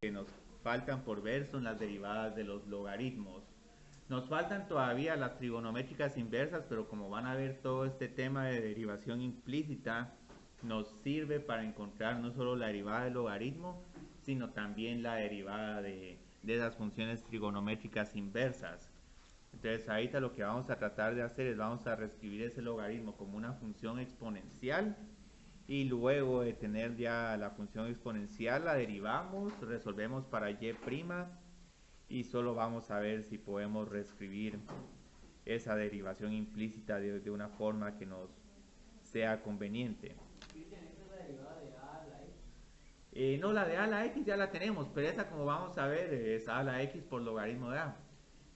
que nos faltan por ver son las derivadas de los logaritmos. Nos faltan todavía las trigonométricas inversas, pero como van a ver todo este tema de derivación implícita, nos sirve para encontrar no solo la derivada del logaritmo, sino también la derivada de las funciones trigonométricas inversas. Entonces ahorita lo que vamos a tratar de hacer es vamos a reescribir ese logaritmo como una función exponencial y luego de tener ya la función exponencial la derivamos, resolvemos para y' y solo vamos a ver si podemos reescribir esa derivación implícita de una forma que nos sea conveniente. Cristian, esta es la derivada de a a la x. No, la de a a la x ya la tenemos, pero esa como vamos a ver es a la x por logaritmo de a.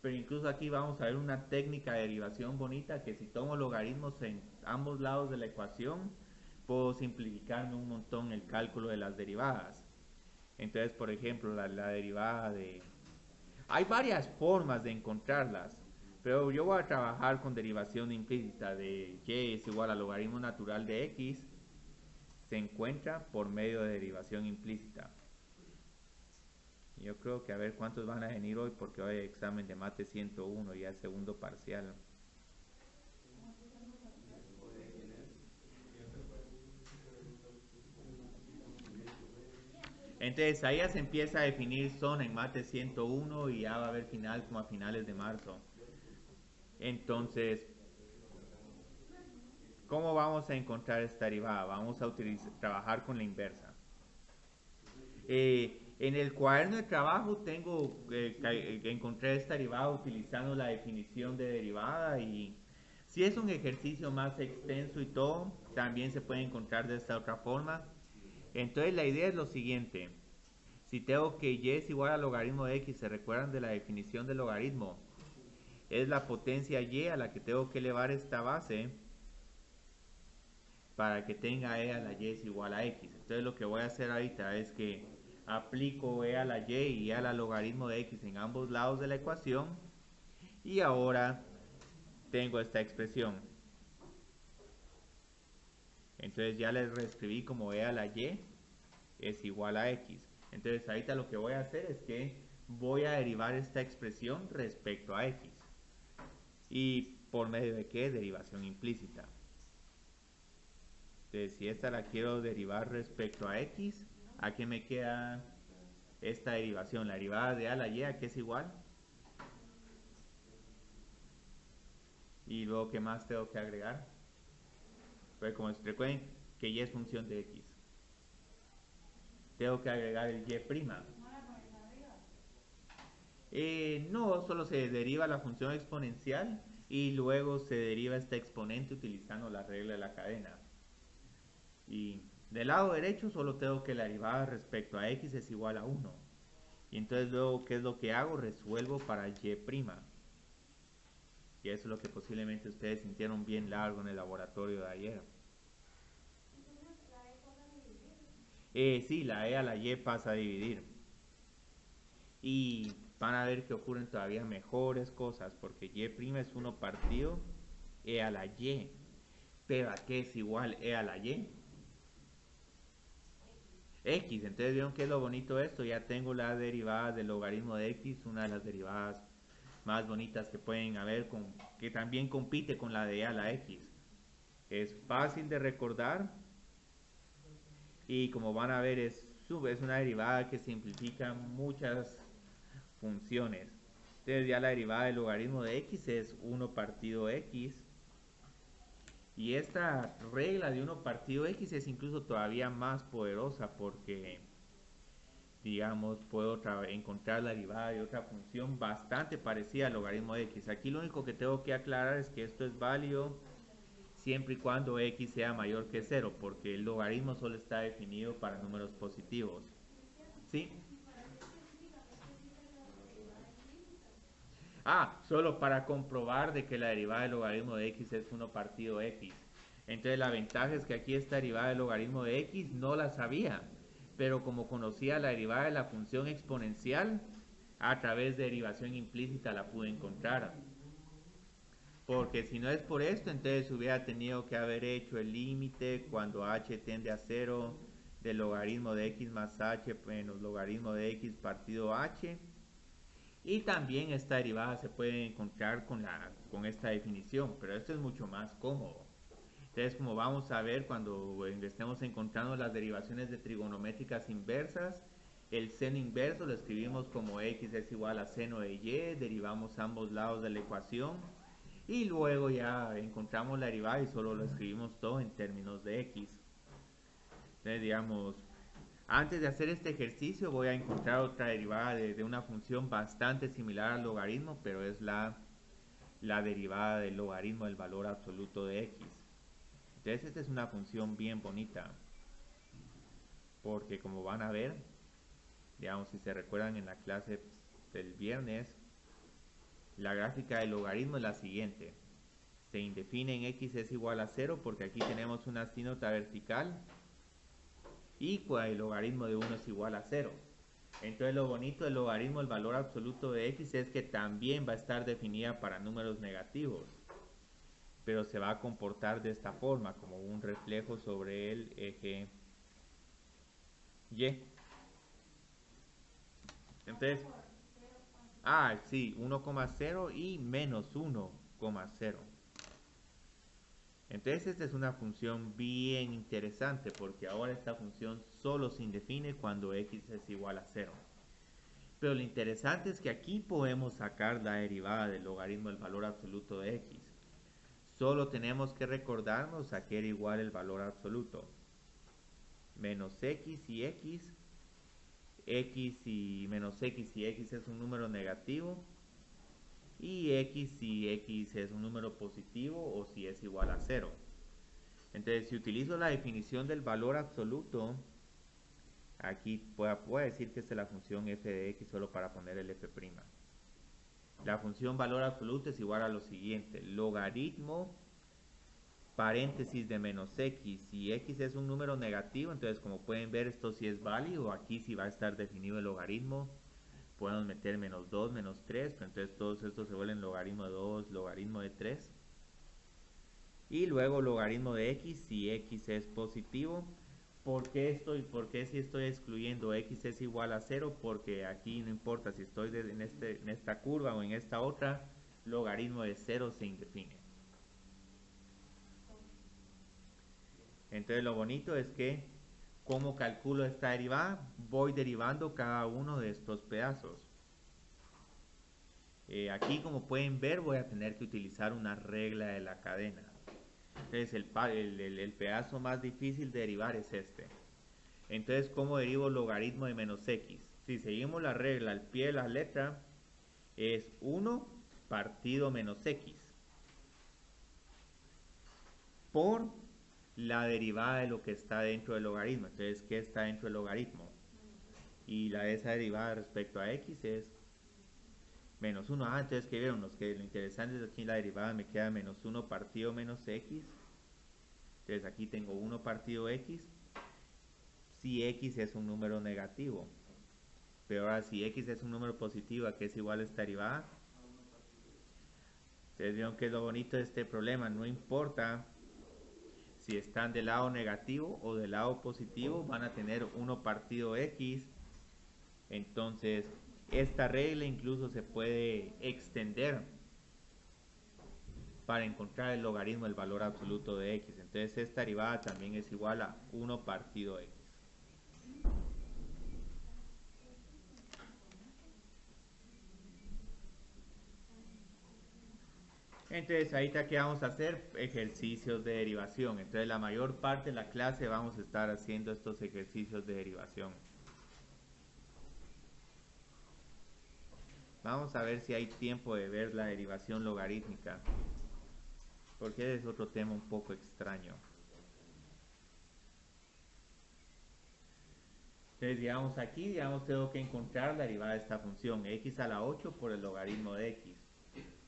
Pero incluso aquí vamos a ver una técnica de derivación bonita que si tomo logaritmos en ambos lados de la ecuación, puedo simplificarme un montón el cálculo de las derivadas. Entonces, por ejemplo, la derivada de... Hay varias formas de encontrarlas, pero yo voy a trabajar con derivación implícita de y es igual al logaritmo natural de x, se encuentra por medio de derivación implícita. Yo creo que a ver cuántos van a venir hoy porque hoy hay examen de mate 101 y el segundo parcial. Entonces ahí ya se empieza a definir zona en mate 101 y ya va a haber final como a finales de marzo. Entonces, ¿cómo vamos a encontrar esta derivada? Vamos a trabajar con la inversa. En el cuaderno de trabajo encontré esta derivada utilizando la definición de derivada y si es un ejercicio más extenso y todo, también se puede encontrar de esta otra forma. Entonces la idea es lo siguiente. Si tengo que y es igual al logaritmo de x, ¿se recuerdan de la definición del logaritmo? Es la potencia y a la que tengo que elevar esta base para que tenga e a la y es igual a x. Entonces lo que voy a hacer ahorita es que aplico e a la y a la logaritmo de x en ambos lados de la ecuación y ahora tengo esta expresión. Entonces ya les reescribí como e a la y es igual a x. Entonces ahorita lo que voy a hacer es que voy a derivar esta expresión respecto a x. ¿Y por medio de qué? Derivación implícita. Entonces si esta la quiero derivar respecto a x, ¿a qué me queda esta derivación? La derivada de a la y, ¿a qué es igual? Y luego, ¿qué más tengo que agregar? Pues como recuerden que y es función de x. Tengo que agregar el y'. No, solo se deriva la función exponencial y luego se deriva esta exponente utilizando la regla de la cadena. Y del lado derecho solo tengo que la derivada respecto a x es igual a 1. Y entonces luego, ¿qué es lo que hago? Resuelvo para y'. Y eso es lo que posiblemente ustedes sintieron bien largo en el laboratorio de ayer. Sí, la e a la y pasa a dividir. Y van a ver que ocurren todavía mejores cosas, porque y' es 1 partido e a la y. Pero ¿a qué es igual e a la y? X. Entonces vieron que es lo bonito de esto. Ya tengo la derivada del logaritmo de x, una de las derivadas más bonitas que pueden haber, que también compite con la de e a la x. Es fácil de recordar y como van a ver es una derivada que simplifica muchas funciones. Entonces ya la derivada del logaritmo de x es 1 partido x. Y esta regla de 1 partido x es incluso todavía más poderosa porque, digamos, puedo encontrar la derivada de otra función bastante parecida al logaritmo de x. Aquí lo único que tengo que aclarar es que esto es válido siempre y cuando x sea mayor que 0, porque el logaritmo solo está definido para números positivos. ¿Sí? Solo para comprobar de que la derivada del logaritmo de x es 1 partido x. Entonces la ventaja es que aquí esta derivada del logaritmo de x no la sabía, pero como conocía la derivada de la función exponencial, a través de derivación implícita la pude encontrar. Porque si no es por esto, entonces hubiera tenido que haber hecho el límite cuando h tiende a 0 del logaritmo de x más h menos logaritmo de x partido h. Y también esta derivada se puede encontrar con esta definición, pero esto es mucho más cómodo. Entonces, como vamos a ver cuando estemos encontrando las derivaciones de trigonométricas inversas, el seno inverso lo escribimos como x es igual a seno de y, derivamos ambos lados de la ecuación y luego ya encontramos la derivada y solo lo escribimos todo en términos de x. Entonces, digamos, antes de hacer este ejercicio voy a encontrar otra derivada de una función bastante similar al logaritmo, pero es la derivada del logaritmo del valor absoluto de x. Entonces esta es una función bien bonita, porque como van a ver, digamos si se recuerdan en la clase del viernes, la gráfica del logaritmo es la siguiente. Se indefine en x es igual a 0 porque aquí tenemos una asíntota vertical y el logaritmo de 1 es igual a 0. Entonces lo bonito del logaritmo del valor absoluto de x es que también va a estar definida para números negativos, pero se va a comportar de esta forma, como un reflejo sobre el eje y. Entonces, sí, 1,0 y menos 1,0. Entonces esta es una función bien interesante porque ahora esta función solo se indefine cuando x es igual a 0. Pero lo interesante es que aquí podemos sacar la derivada del logaritmo del valor absoluto de x. Solo tenemos que recordarnos a qué era igual el valor absoluto. Menos x y x y menos x y x es un número negativo y x y x es un número positivo o si es igual a 0. Entonces, si utilizo la definición del valor absoluto, aquí puedo decir que esta es la función f de x solo para poner el f'. La función valor absoluto es igual a lo siguiente: logaritmo paréntesis de menos x, y x es un número negativo, entonces como pueden ver esto sí es válido, aquí sí va a estar definido el logaritmo, podemos meter menos 2, menos 3, pero entonces todos estos se vuelven logaritmo de 2, logaritmo de 3, y luego logaritmo de x si x es positivo. ¿Por qué si estoy excluyendo x es igual a 0? Porque aquí no importa si estoy en esta curva o en esta otra, logaritmo de 0 se indefine. Entonces lo bonito es que, ¿cómo calculo esta derivada? Voy derivando cada uno de estos pedazos. Aquí, como pueden ver, voy a tener que utilizar una regla de la cadena. Entonces el pedazo más difícil de derivar es este. Entonces, ¿cómo derivo logaritmo de menos x? Si seguimos la regla al pie de la letra, es 1 partido menos x por la derivada de lo que está dentro del logaritmo. Entonces, ¿qué está dentro del logaritmo? Y esa derivada respecto a x es menos 1. Entonces, ¿qué vieron? Lo interesante es que aquí la derivada me queda menos 1 partido menos x. Entonces, aquí tengo 1 partido x si x es un número negativo. Pero ahora, si x es un número positivo, ¿a qué es igual esta derivada? Ustedes vieron que es lo bonito de este problema. No importa si están del lado negativo o del lado positivo, van a tener 1 partido x. Entonces, esta regla incluso se puede extender para encontrar el logaritmo del valor absoluto de x. Entonces, esta derivada también es igual a 1 partido x. Entonces, ahorita que vamos a hacer ejercicios de derivación. Entonces, la mayor parte de la clase vamos a estar haciendo estos ejercicios de derivación. Vamos a ver si hay tiempo de ver la derivación logarítmica, porque es otro tema un poco extraño. Entonces, digamos aquí, tengo que encontrar la derivada de esta función, x a la 8 por el logaritmo de x.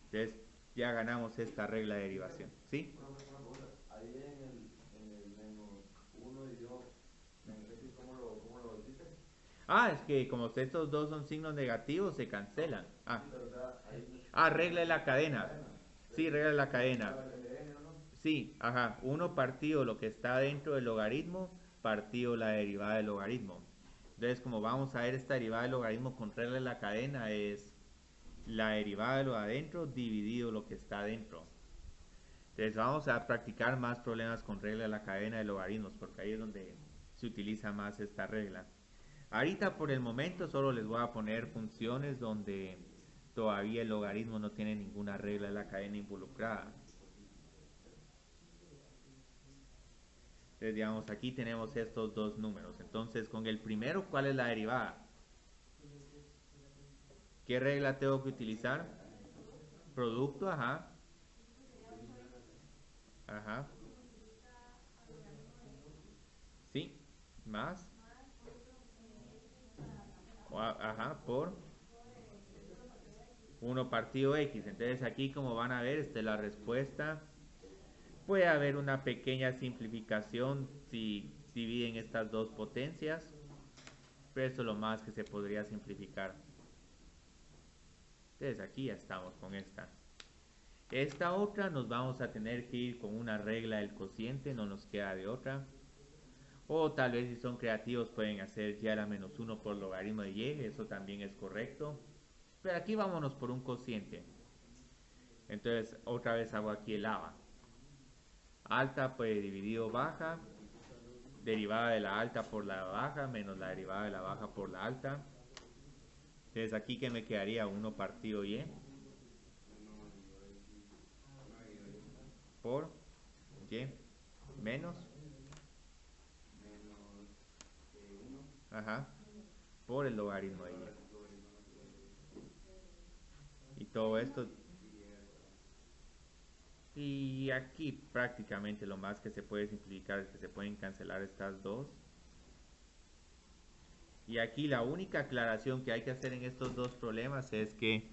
Entonces, ya ganamos esta regla de derivación. ¿Sí? Una pregunta. Ahí en el menos 1 y 2, menos x, ¿cómo lo hiciste? Es que como estos dos son signos negativos, se cancelan. Sí, pero o sea, ahí Regla de la cadena. Sí, regla de la cadena. ¿LN o no? Sí, 1 partido lo que está dentro del logaritmo partido la derivada del logaritmo. Entonces, como vamos a ver, esta derivada del logaritmo con regla de la cadena es la derivada de lo de adentro dividido lo que está adentro. Entonces vamos a practicar más problemas con regla de la cadena de logaritmos, porque ahí es donde se utiliza más esta regla. Ahorita por el momento solo les voy a poner funciones donde todavía el logaritmo no tiene ninguna regla de la cadena involucrada. Entonces digamos aquí tenemos estos dos números. Entonces con el primero, ¿cuál es la derivada? ¿Qué regla tengo que utilizar? Producto, ajá. Ajá. Sí, más. Ajá, por 1 partido X. Entonces aquí como van a ver, esta es la respuesta. Puede haber una pequeña simplificación si dividen estas dos potencias, pero eso es lo más que se podría simplificar. Entonces aquí ya estamos con esta. Esta otra nos vamos a tener que ir con una regla del cociente, no nos queda de otra. O tal vez si son creativos pueden hacer y a la menos 1 por logaritmo de y, eso también es correcto. Pero aquí vámonos por un cociente. Entonces otra vez hago aquí el ABA. Alta pues dividido baja, derivada de la alta por la baja menos la derivada de la baja por la alta. Entonces aquí que me quedaría 1 partido y por y menos ajá, por el logaritmo de y todo esto. Y aquí prácticamente lo más que se puede simplificar es que se pueden cancelar estas dos. Y aquí la única aclaración que hay que hacer en estos dos problemas es que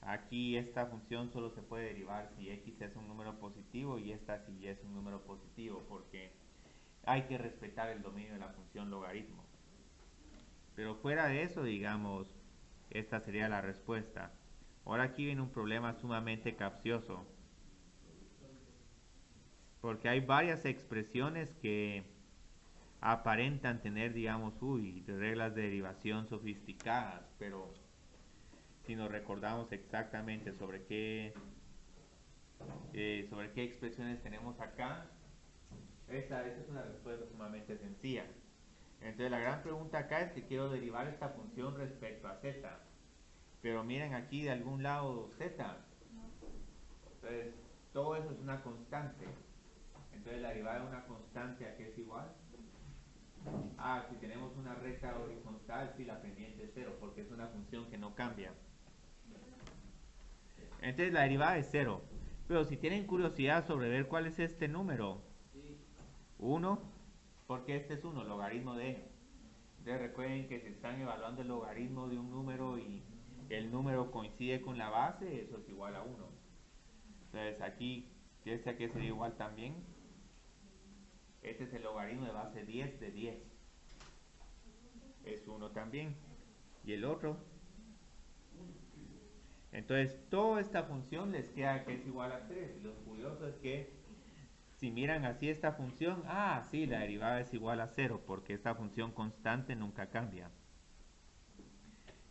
aquí esta función solo se puede derivar si x es un número positivo y esta si y es un número positivo, porque hay que respetar el dominio de la función logaritmo. Pero fuera de eso, digamos, esta sería la respuesta. Ahora aquí viene un problema sumamente capcioso, porque hay varias expresiones que aparentan tener, digamos, reglas de derivación sofisticadas, pero si nos recordamos exactamente sobre qué expresiones tenemos acá, esta es una respuesta sumamente sencilla. Entonces la gran pregunta acá es que quiero derivar esta función respecto a z, pero miren aquí de algún lado z, entonces todo eso es una constante. Entonces la derivada de una constante, ¿a qué es igual? Si tenemos una recta horizontal, sí, la pendiente es 0, porque es una función que no cambia. Entonces la derivada es 0. Pero si tienen curiosidad sobre ver cuál es este número, 1, porque este es 1, logaritmo de n. Entonces recuerden que si están evaluando el logaritmo de un número y el número coincide con la base, eso es igual a 1. Entonces aquí, este aquí sería igual también. Este es el logaritmo de base 10 de 10. Es 1 también. Y el otro. Entonces, toda esta función les queda que es igual a 3. Y lo curioso es que si miran así esta función, sí, la derivada es igual a 0, porque esta función constante nunca cambia.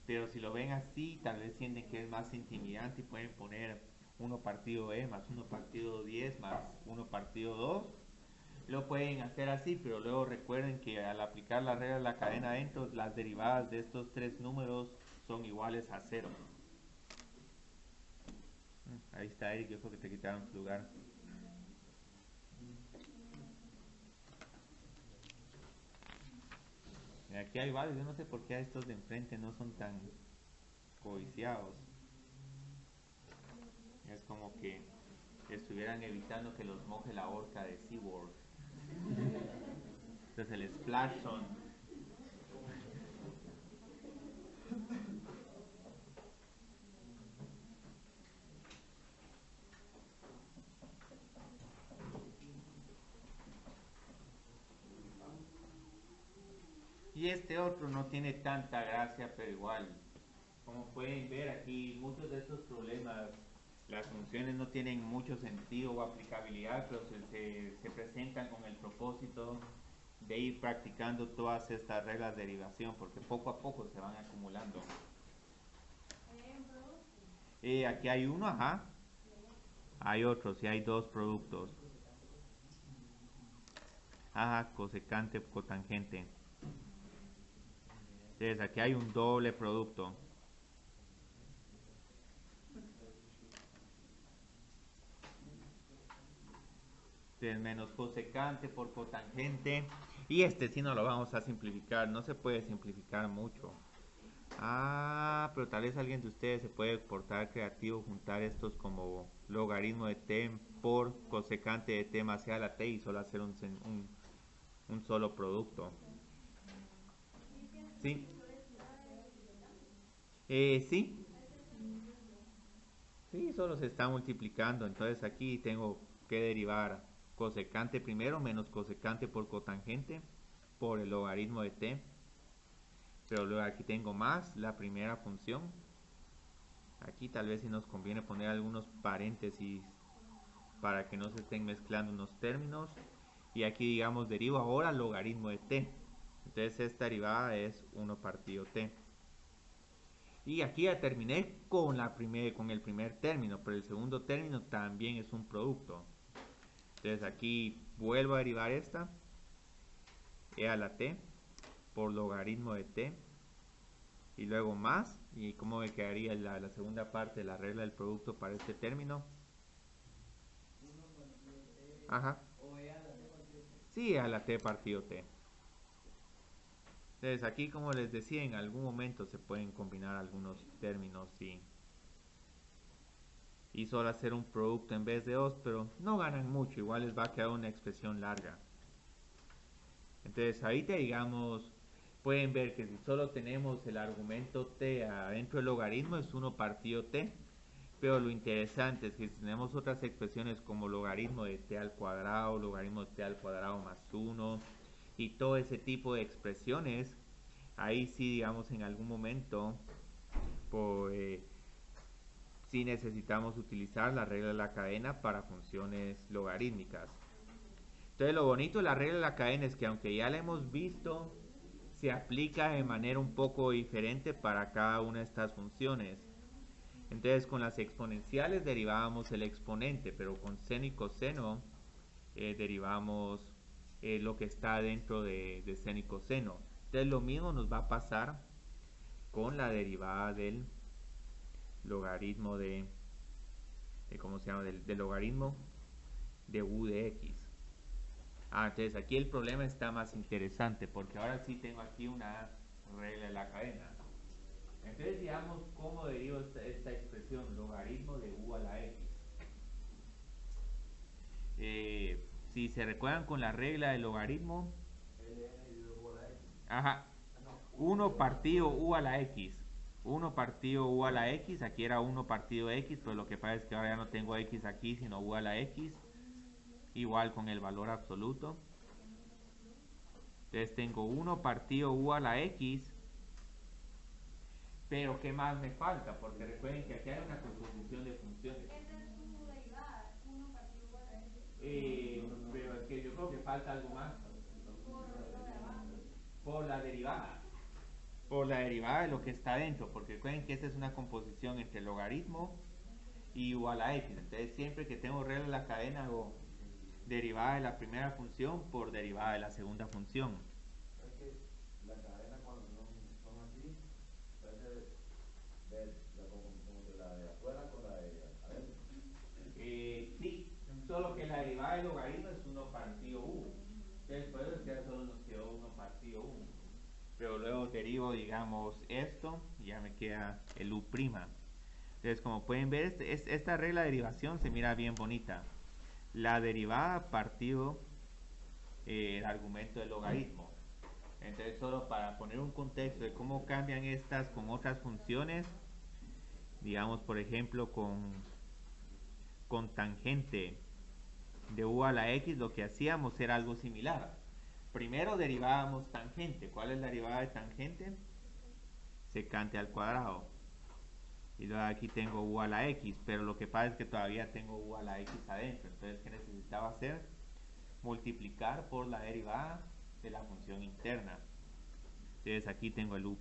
Pero si lo ven así, tal vez sienten que es más intimidante y pueden poner 1 partido e más 1 partido 10 más 1 partido 2. Lo pueden hacer así, pero luego recuerden que al aplicar la regla de la cadena adentro, las derivadas de estos tres números son iguales a 0. Ahí está Eric, yo creo que te quitaron tu lugar. Y aquí hay varios, yo no sé por qué a estos de enfrente no son tan codiciados. Es como que estuvieran evitando que los moje la horca de SeaWorld. Entonces el Splash Zone. Y este otro no tiene tanta gracia, pero igual. Como pueden ver aquí, muchos de estos problemas, las funciones no tienen mucho sentido o aplicabilidad, pero se presentan con el propósito de ir practicando todas estas reglas de derivación, porque poco a poco se van acumulando. Aquí hay uno, ajá. Hay otros, y hay dos productos. Ajá, cosecante, cotangente. Entonces aquí hay un doble producto. Entonces menos cosecante por cotangente. Y este sí no lo vamos a simplificar, no se puede simplificar mucho. Ah, pero tal vez alguien de ustedes se puede portar creativo, juntar estos como logaritmo de t por cosecante de t más c a la t y solo hacer un solo producto. ¿Sí? Sí. Sí, solo se está multiplicando. Entonces aquí tengo que derivar cosecante primero menos cosecante por cotangente por el logaritmo de t. Pero luego aquí tengo más la primera función. Aquí tal vez sí nos conviene poner algunos paréntesis para que no se estén mezclando unos términos. Y aquí digamos derivo ahora logaritmo de t. Entonces esta derivada es 1 partido t. Y aquí ya terminé con el primer término, pero el segundo término también es un producto. Entonces aquí vuelvo a derivar esta, e a la t, por logaritmo de t, y luego más, y cómo me quedaría la segunda parte de la regla del producto para este término. Ajá. Sí, a la t partido t. Entonces aquí, como les decía, en algún momento se pueden combinar algunos términos y solo hacer un producto en vez de dos, pero no ganan mucho, igual les va a quedar una expresión larga. Entonces ahorita digamos, pueden ver que si solo tenemos el argumento t adentro del logaritmo es 1 partido t, pero lo interesante es que si tenemos otras expresiones como logaritmo de t al cuadrado, logaritmo de t al cuadrado más 1 y todo ese tipo de expresiones, ahí sí digamos en algún momento pues, sí necesitamos utilizar la regla de la cadena para funciones logarítmicas. Entonces lo bonito de la regla de la cadena es que aunque ya la hemos visto, se aplica de manera un poco diferente para cada una de estas funciones. Entonces con las exponenciales derivábamos el exponente, pero con seno y coseno derivamos lo que está dentro de seno y coseno. Entonces lo mismo nos va a pasar con la derivada del logaritmo ¿cómo se llama? Del logaritmo de u de x. Entonces aquí el problema está más interesante porque ahora sí tengo aquí una regla de la cadena. Entonces digamos cómo derivo esta expresión, logaritmo de u a la x. Si se recuerdan con la regla del logaritmo, ajá, 1 partido u a la x. 1 partido u a la x, aquí era 1 partido x, pero lo que pasa es que ahora ya no tengo x aquí, sino u a la x, igual con el valor absoluto. Entonces tengo 1 partido u a la x, pero ¿qué más me falta? Porque recuerden que aquí hay una composición de funciones. Esa es su derivada, 1 partido u a la x. Pero es que yo creo que falta algo más. Por lo de abajo. Por la derivada. Por la derivada de lo que está dentro, porque recuerden que esta es una composición entre logaritmo y u a la x. Entonces siempre que tengo regla de la cadena hago derivada de la primera función por derivada de la segunda función. Es que la cadena cuando son así, parece como que la de afuera con la de adentro. Sí, solo que la derivada del logaritmo es 1 partido u. Entonces por eso es que ya solo nos quedó 1 partido u. Pero luego derivo, digamos, esto y ya me queda el u'. Entonces, como pueden ver, esta regla de derivación se mira bien bonita. La derivada partido el argumento del logaritmo. Entonces, solo para poner un contexto de cómo cambian estas con otras funciones, digamos, por ejemplo, con tangente de u a la x, lo que hacíamos era algo similar. Primero derivábamos tangente. ¿Cuál es la derivada de tangente? Secante al cuadrado. Y luego aquí tengo u a la x, pero lo que pasa es que todavía tengo u a la x adentro. Entonces, ¿qué necesitaba hacer? Multiplicar por la derivada de la función interna. Entonces aquí tengo el u'.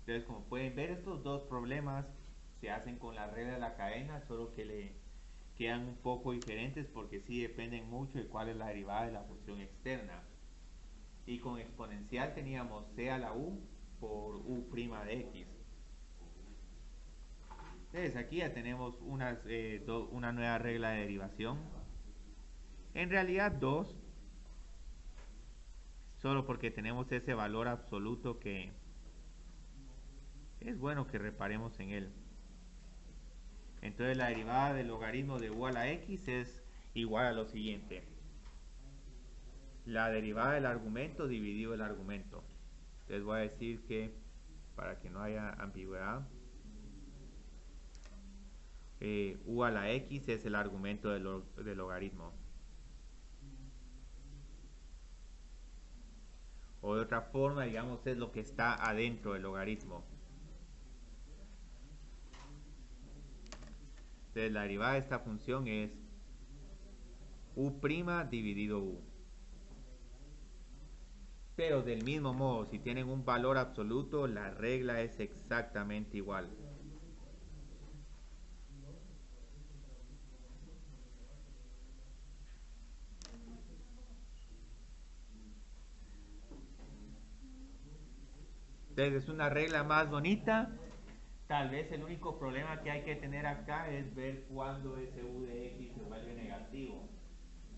Entonces, como pueden ver, estos dos problemas se hacen con la regla de la cadena, solo que le quedan un poco diferentes porque sí dependen mucho de cuál es la derivada de la función externa. Y con exponencial teníamos c a la u por u' de x. Entonces aquí ya tenemos una nueva regla de derivación. En realidad dos, solo porque tenemos ese valor absoluto que es bueno que reparemos en él. Entonces la derivada del logaritmo de u a la x es igual a lo siguiente: la derivada del argumento dividido el argumento. Les voy a decir que, para que no haya ambigüedad, u a la x es el argumento del logaritmo. O de otra forma, digamos, es lo que está adentro del logaritmo. Entonces la derivada de esta función es u' dividido u. Pero del mismo modo, si tienen un valor absoluto, la regla es exactamente igual. Entonces es una regla más bonita. Tal vez el único problema que hay que tener acá es ver cuándo ese u de x se vuelve negativo.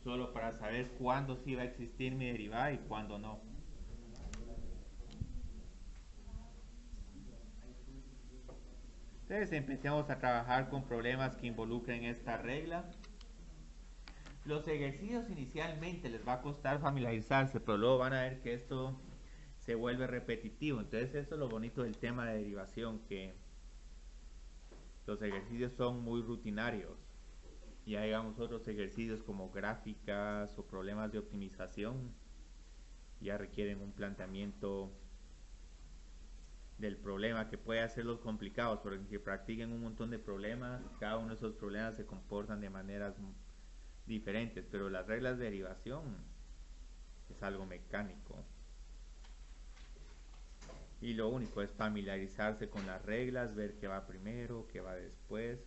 Solo para saber cuándo sí va a existir mi derivada y cuándo no. Entonces empecemos a trabajar con problemas que involucren esta regla. Los ejercicios inicialmente les va a costar familiarizarse, pero luego van a ver que esto se vuelve repetitivo. Entonces eso es lo bonito del tema de derivación, que los ejercicios son muy rutinarios. Ya digamos otros ejercicios como gráficas o problemas de optimización ya requieren un planteamiento del problema que puede hacerlos complicados, porque practiquen un montón de problemas, cada uno de esos problemas se comportan de maneras diferentes, pero las reglas de derivación es algo mecánico. Y lo único es familiarizarse con las reglas, ver qué va primero, qué va después.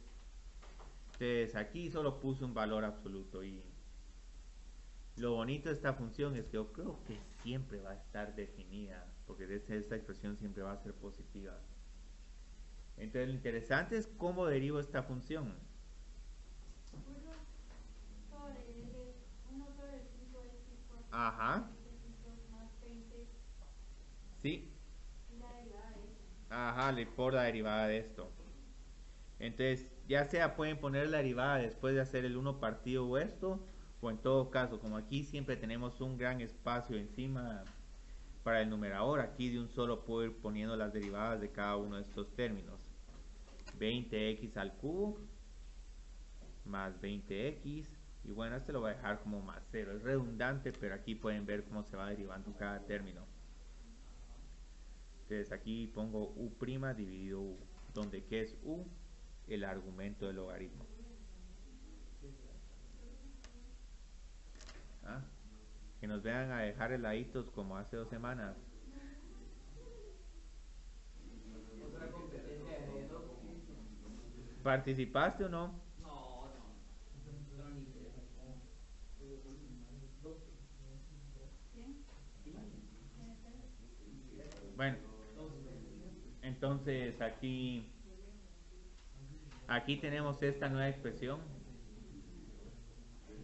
Entonces aquí solo puse un valor absoluto y lo bonito de esta función es que yo creo que siempre va a estar definida, porque esta expresión siempre va a ser positiva. Entonces lo interesante es cómo derivo esta función. 1 sobre 5x por Ajá. 7 más 20. Sí. Y la derivada de eso. Ajá, por la derivada de esto. Entonces, ya sea pueden poner la derivada después de hacer el 1 partido o esto, o en todo caso, como aquí siempre tenemos un gran espacio encima para el numerador, aquí de un solo puedo ir poniendo las derivadas de cada uno de estos términos. 20x al cubo más 20x, y bueno, este lo voy a dejar como más 0, es redundante, pero aquí pueden ver cómo se va derivando cada término. Entonces aquí pongo u' dividido u, donde ¿qué es u? El argumento del logaritmo. ¿Ah? Que nos vean a dejar heladitos como hace 2 semanas. ¿Participaste o no? Bueno, entonces aquí tenemos esta nueva expresión.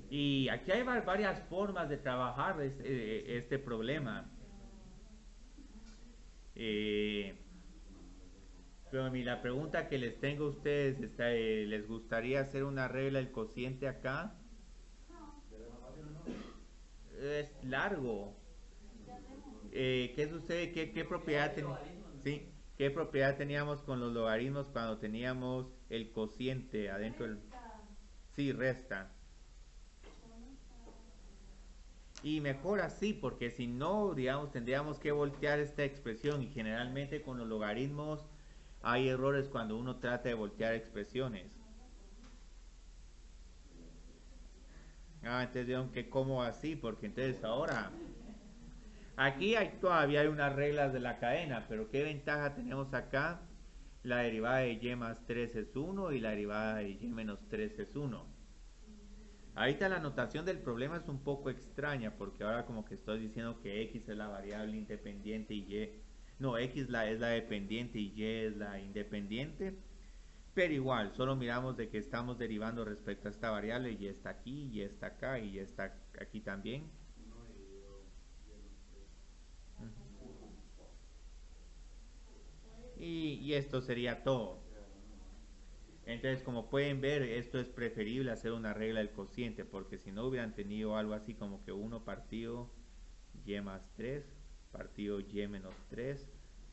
Y aquí hay varias formas de trabajar este problema. Pero la pregunta que les tengo a ustedes, ¿les gustaría hacer una regla del cociente acá? Es largo. ¿Qué sucede? ¿Qué propiedad sí? ¿Qué propiedad teníamos con los logaritmos cuando teníamos el cociente adentro del... Sí, resta. Y mejor así, porque si no, digamos, tendríamos que voltear esta expresión, y generalmente con los logaritmos hay errores cuando uno trata de voltear expresiones. Ah, entonces vieron que como así, porque entonces ahora aquí todavía hay unas reglas de la cadena, pero ¿qué ventaja tenemos acá? La derivada de y más 3 es 1 y la derivada de y menos 3 es 1. Ahorita la notación del problema es un poco extraña porque ahora como que estoy diciendo que x es la variable independiente y y... No, es la dependiente y y es la independiente. Pero igual, solo miramos de que estamos derivando respecto a esta variable y está aquí, y está acá y está aquí también. Y esto sería todo. Entonces, como pueden ver, esto es preferible hacer una regla del cociente, porque si no hubieran tenido algo así como que 1 partido y más 3 partido y menos 3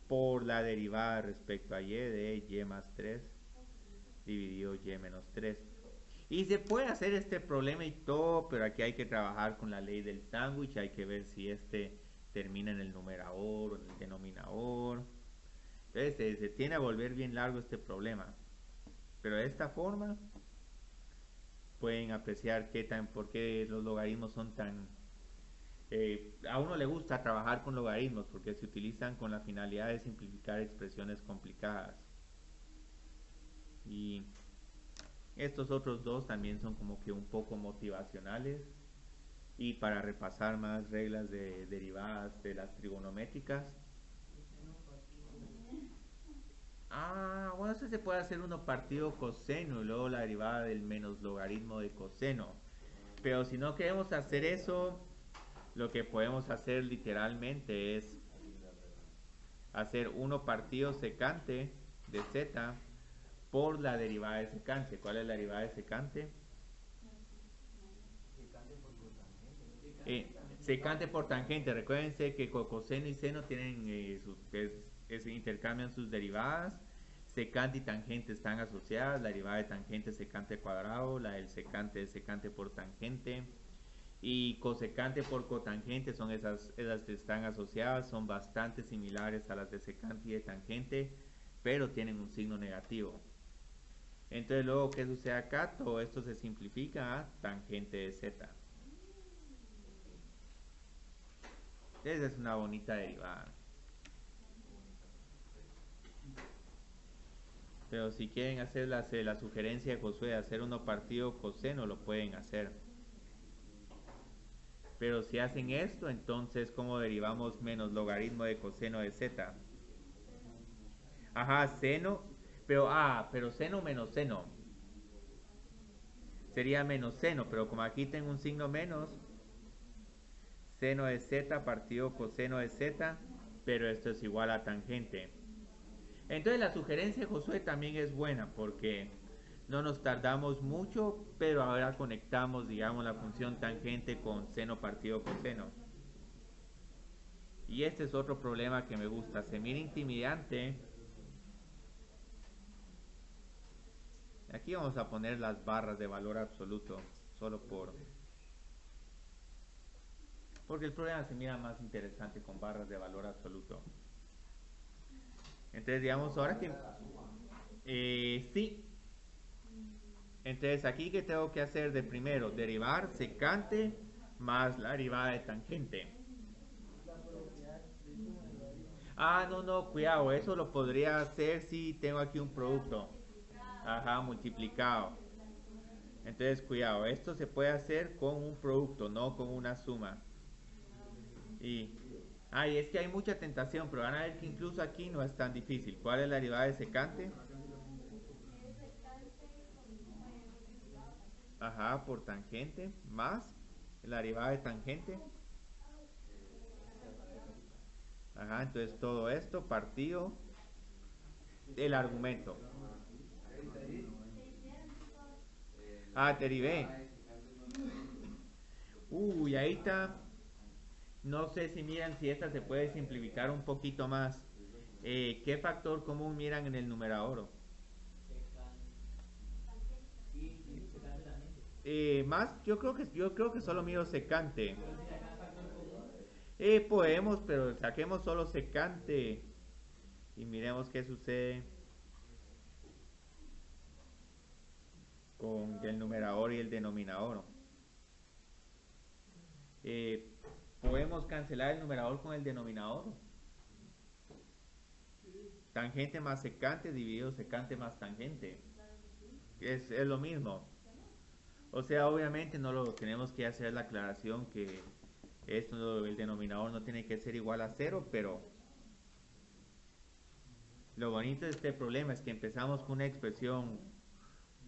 por la derivada respecto a y de y más 3 dividido y menos 3. Y se puede hacer este problema y todo, pero aquí hay que trabajar con la ley del sándwich, hay que ver si este termina en el numerador o en el denominador. Entonces se tiende a volver bien largo este problema. Pero de esta forma pueden apreciar por qué los logaritmos son tan... a uno le gusta trabajar con logaritmos porque se utilizan con la finalidad de simplificar expresiones complicadas. Y estos otros dos también son como que un poco motivacionales y para repasar más reglas de derivadas de las trigonométricas. Ah, bueno, eso se puede hacer uno partido coseno y luego la derivada del menos logaritmo de coseno. Pero si no queremos hacer eso, lo que podemos hacer literalmente es hacer 1 partido secante de z por la derivada de secante. ¿Cuál es la derivada de secante? Secante por tangente. Recuérdense que coseno y seno tienen intercambian sus derivadas. Secante y tangente están asociadas. La derivada de tangente es secante cuadrado. La del secante es secante por tangente. Y cosecante por cotangente son esas que están asociadas. Son bastante similares a las de secante y de tangente, pero tienen un signo negativo. Entonces luego, ¿qué sucede acá? Todo esto se simplifica a tangente de z. Esa es una bonita derivada. Pero si quieren hacer la sugerencia de Josué de hacer 1 partido coseno, lo pueden hacer. Pero si hacen esto, entonces, ¿cómo derivamos menos logaritmo de coseno de z? Ajá, seno. Pero seno menos seno. Sería menos seno, pero como aquí tengo un signo menos, seno de z partido coseno de z, pero esto es igual a tangente. Entonces la sugerencia de Josué también es buena porque no nos tardamos mucho, pero ahora conectamos, digamos, la función tangente con seno partido coseno. Y este es otro problema que me gusta. Se mira intimidante. Aquí vamos a poner las barras de valor absoluto, solo porque el problema se mira más interesante con barras de valor absoluto. Entonces, digamos, ahora que... sí. Entonces, aquí que tengo que hacer de primero, derivar secante más la derivada de tangente. Ah, no, cuidado, eso lo podría hacer si tengo aquí un producto. Ajá, multiplicado. Entonces, cuidado, esto se puede hacer con un producto, no con una suma. Y es que hay mucha tentación, pero van a ver que incluso aquí no es tan difícil. ¿Cuál es la derivada de secante? Ajá, por tangente, más la derivada de tangente. Ajá, entonces todo esto partido del argumento. Derivé. Uy, ahí está. No sé si miran si esta se puede simplificar un poquito más. ¿Qué factor común miran en el numerador? Más, yo creo que solo miro secante. Podemos, pero saquemos solo secante y miremos qué sucede con el numerador y el denominador. eh, podemos cancelar el numerador con el denominador. Tangente más secante dividido secante más tangente. Es lo mismo. O sea, obviamente no lo tenemos que hacer la aclaración que esto, el denominador no tiene que ser igual a 0, pero lo bonito de este problema es que empezamos con una expresión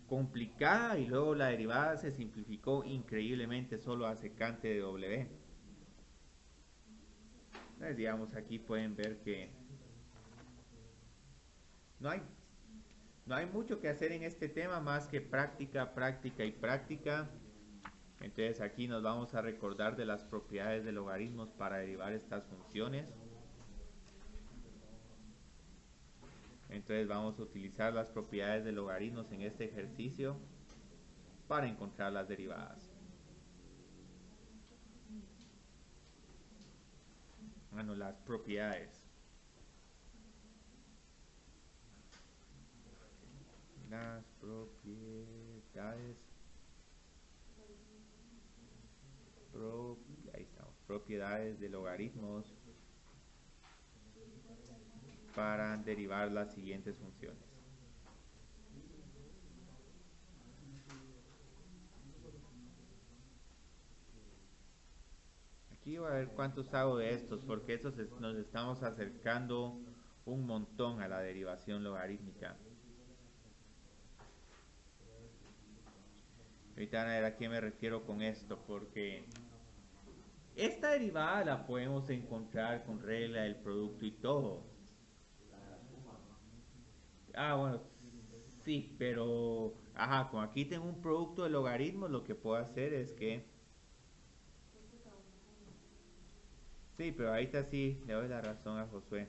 complicada y luego la derivada se simplificó increíblemente solo a secante de W. Entonces, digamos, aquí pueden ver que no hay, no hay mucho que hacer en este tema más que práctica, práctica y práctica. Entonces aquí nos vamos a recordar de las propiedades de logaritmos para derivar estas funciones. Entonces vamos a utilizar las propiedades de logaritmos en este ejercicio para encontrar las derivadas. Bueno, las propiedades. Las propiedades. Ahí estamos. Propiedades de logaritmos para derivar las siguientes funciones. Aquí voy a ver cuántos hago de estos, porque estos nos estamos acercando un montón a la derivación logarítmica. Ahorita van a ver a qué me refiero con esto, porque esta derivada la podemos encontrar con regla del producto y todo. Ah, bueno, sí, pero ajá, como aquí tengo un producto de logaritmos, lo que puedo hacer es que sí, pero ahorita sí le doy la razón a Josué.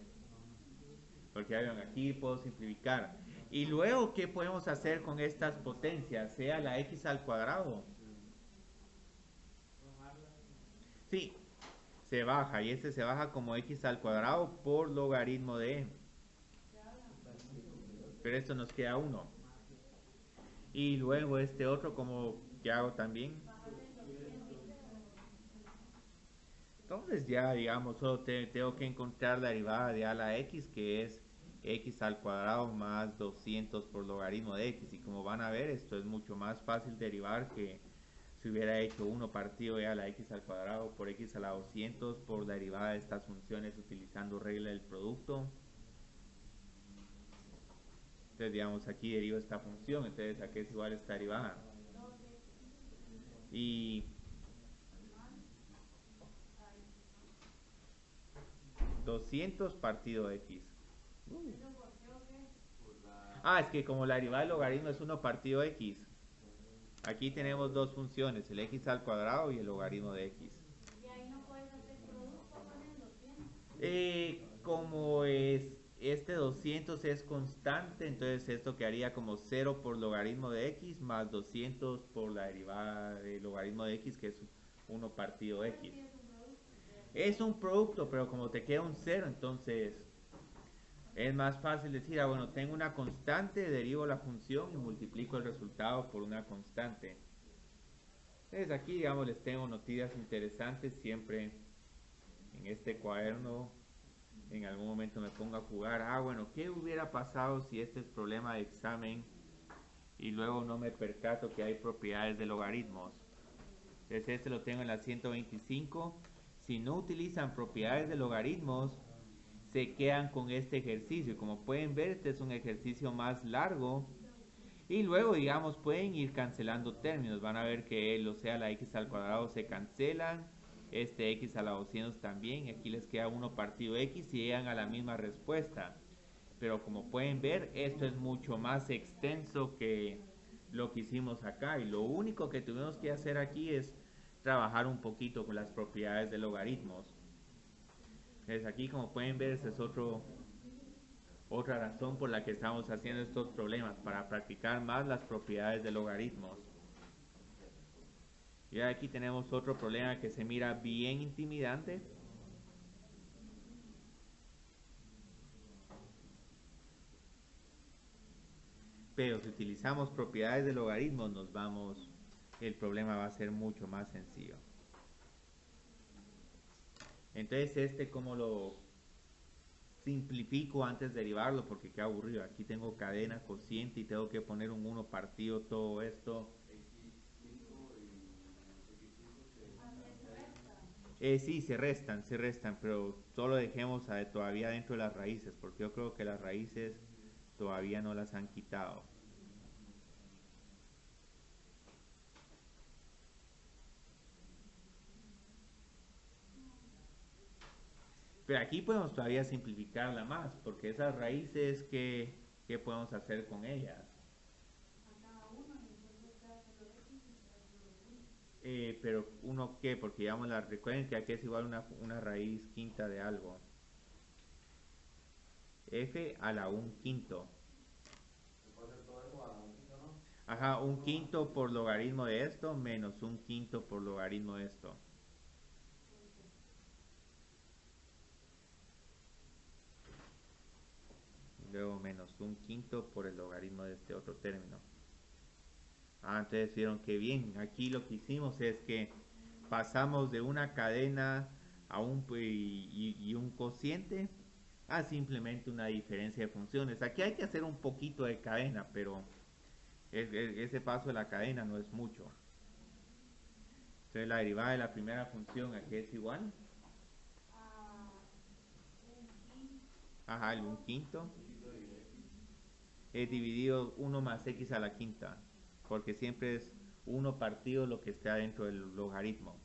Porque ya vieron, aquí puedo simplificar. Y luego, ¿qué podemos hacer con estas potencias? Sea la x al cuadrado. Sí, se baja. Y este se baja como x al cuadrado por logaritmo de e. Pero esto nos queda 1. Y luego este otro, como que hago también. Entonces ya, digamos, solo tengo que encontrar la derivada de a a la x, que es x al cuadrado más 200 por logaritmo de x. Y como van a ver, esto es mucho más fácil derivar que si hubiera hecho 1 partido de a la x al cuadrado por x a la 200 por la derivada de estas funciones utilizando regla del producto. Entonces, digamos, aquí derivo esta función, entonces aquí es igual esta derivada. Y 200 partido x. Ah, es que como la derivada del logaritmo es 1 partido x, aquí tenemos dos funciones, el x al cuadrado y el logaritmo de x. Y ahí no puedes hacer producto con el 200. Como es este 200 es constante, entonces esto quedaría como 0 por logaritmo de x más 200 por la derivada del logaritmo de x, que es 1 partido Pero x. sí es un producto. Es un producto, pero como te queda un 0, entonces es más fácil decir, bueno, tengo una constante, derivo la función y multiplico el resultado por una constante. Entonces aquí, digamos, les tengo noticias interesantes. Siempre en este cuaderno, en algún momento me pongo a jugar. Bueno, ¿qué hubiera pasado si este es problema de examen y luego no me percato que hay propiedades de logaritmos? Entonces este lo tengo en la 125. Si no utilizan propiedades de logaritmos, se quedan con este ejercicio. Como pueden ver, este es un ejercicio más largo. Y luego, digamos, pueden ir cancelando términos. Van a ver que o sea, la x al cuadrado se cancelan. Este x a la 200 también. Aquí les queda 1 partido x y llegan a la misma respuesta. Pero como pueden ver, esto es mucho más extenso que lo que hicimos acá. Y lo único que tuvimos que hacer aquí es trabajar un poquito con las propiedades de logaritmos. Entonces aquí, como pueden ver, este es otra razón por la que estamos haciendo estos problemas, para practicar más las propiedades de logaritmos. Y aquí tenemos otro problema que se mira bien intimidante. Pero si utilizamos propiedades de logaritmos, el problema va a ser mucho más sencillo. Entonces este como lo simplifico antes de derivarlo porque qué aburrido. Aquí tengo cadena, cociente y tengo que poner un uno partido todo esto. X5 y X5 Haces resta. Sí, se restan, pero solo dejemos todavía dentro de las raíces, porque yo creo que las raíces todavía no las han quitado. Pero aquí podemos todavía simplificarla más, porque esas raíces, ¿qué podemos hacer con ellas? A cada uno y entonces quédaselo X y quédaselo uno. Pero uno qué, porque recuerden que aquí es igual una raíz quinta de algo. F a la un quinto. se puede hacer todo eso a la un quinto, ¿no? Ajá, un Uno más quinto por logaritmo de esto menos un quinto por logaritmo de esto. Y luego menos un quinto por el logaritmo de este otro término. Ah, entonces vieron que bien. Aquí lo que hicimos es que pasamos de una cadena a y un cociente a simplemente una diferencia de funciones. Aquí hay que hacer un poquito de cadena, pero ese paso de la cadena no es mucho. Entonces la derivada de la primera función aquí es igual. A un Ajá, el un quinto. quinto un quinto de X. es dividido uno más x a la quinta. Porque siempre es uno partido lo que está dentro del logaritmo.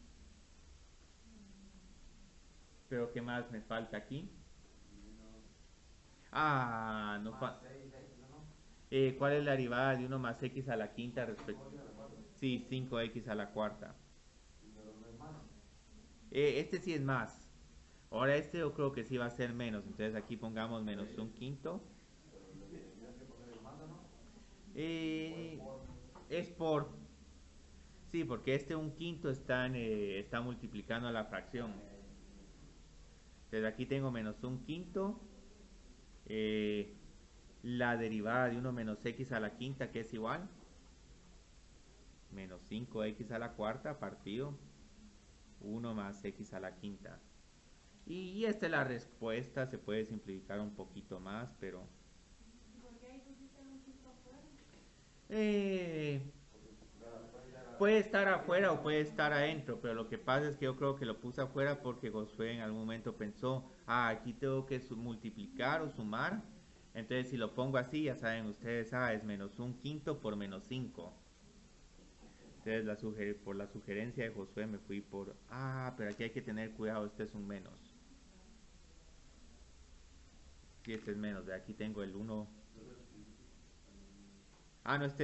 Pero ¿qué más me falta aquí? Menos Ah, no más fa 6X, ¿no? ¿Cuál es la derivada de uno más x a la quinta respecto? 5X a la 4. Sí, 5x a la cuarta. Pero no es más. Este sí es más. Ahora este yo creo que sí va a ser menos. Entonces aquí pongamos menos un quinto. Pero lo que tendrían que poner es más, ¿no? O es Eh, por. es por... Sí, porque este un quinto está multiplicando a la fracción. Entonces aquí tengo menos un quinto. eh, la derivada de uno menos x a la quinta, que es igual. Menos 5x a la cuarta partido uno más x a la quinta. Y esta es la respuesta, se puede simplificar un poquito más, pero ¿Y por qué ahí pusiste un quinto afuera? eh, Porque la respuesta puede era. estar afuera o puede estar adentro, pero lo que pasa es que yo creo que lo puse afuera porque Josué en algún momento pensó, aquí tengo que multiplicar o sumar, entonces si lo pongo así, ya saben ustedes, es menos un quinto por menos 5. Entonces por la sugerencia de Josué me fui por, pero aquí hay que tener cuidado, este es un menos. Sí, este es menos, de aquí tengo el uno.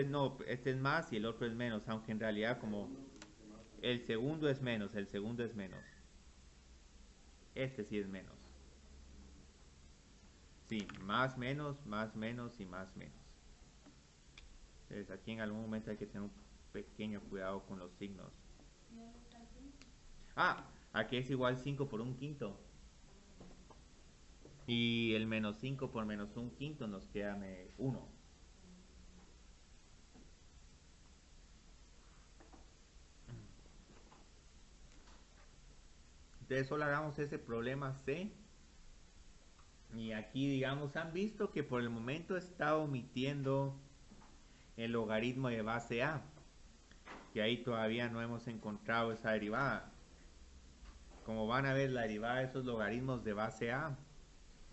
No, este es más y el otro es menos, aunque en realidad como el segundo es menos, el segundo es menos. Este sí es menos. Sí, más menos y más menos. Entonces aquí en algún momento hay que tener un pequeño cuidado con los signos. ¿Y dónde está el cinco? Aquí es igual 5 por un quinto. Y el menos 5 por menos un quinto nos queda 1. Entonces solo hagamos ese problema C. Y aquí, digamos, han visto que por el momento está omitiendo el logaritmo de base A. Que ahí todavía no hemos encontrado esa derivada. Como van a ver, la derivada de esos logaritmos de base A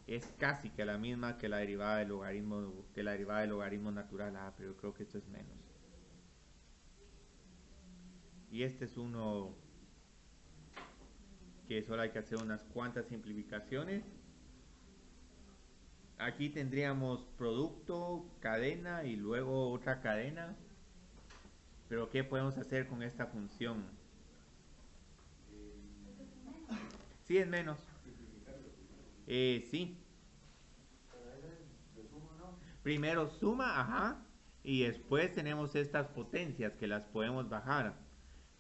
es casi que la misma que la derivada del logaritmo natural. Pero yo creo que esto es menos. Y este es uno que solo hay que hacer unas cuantas simplificaciones. Aquí tendríamos producto, cadena y luego otra cadena. Pero ¿qué podemos hacer con esta función? Ese es un menos. Sí, es menos. Simplificarlo. Sí. Pero ese es de suma, ¿no? Primero suma, y después tenemos estas potencias que las podemos bajar.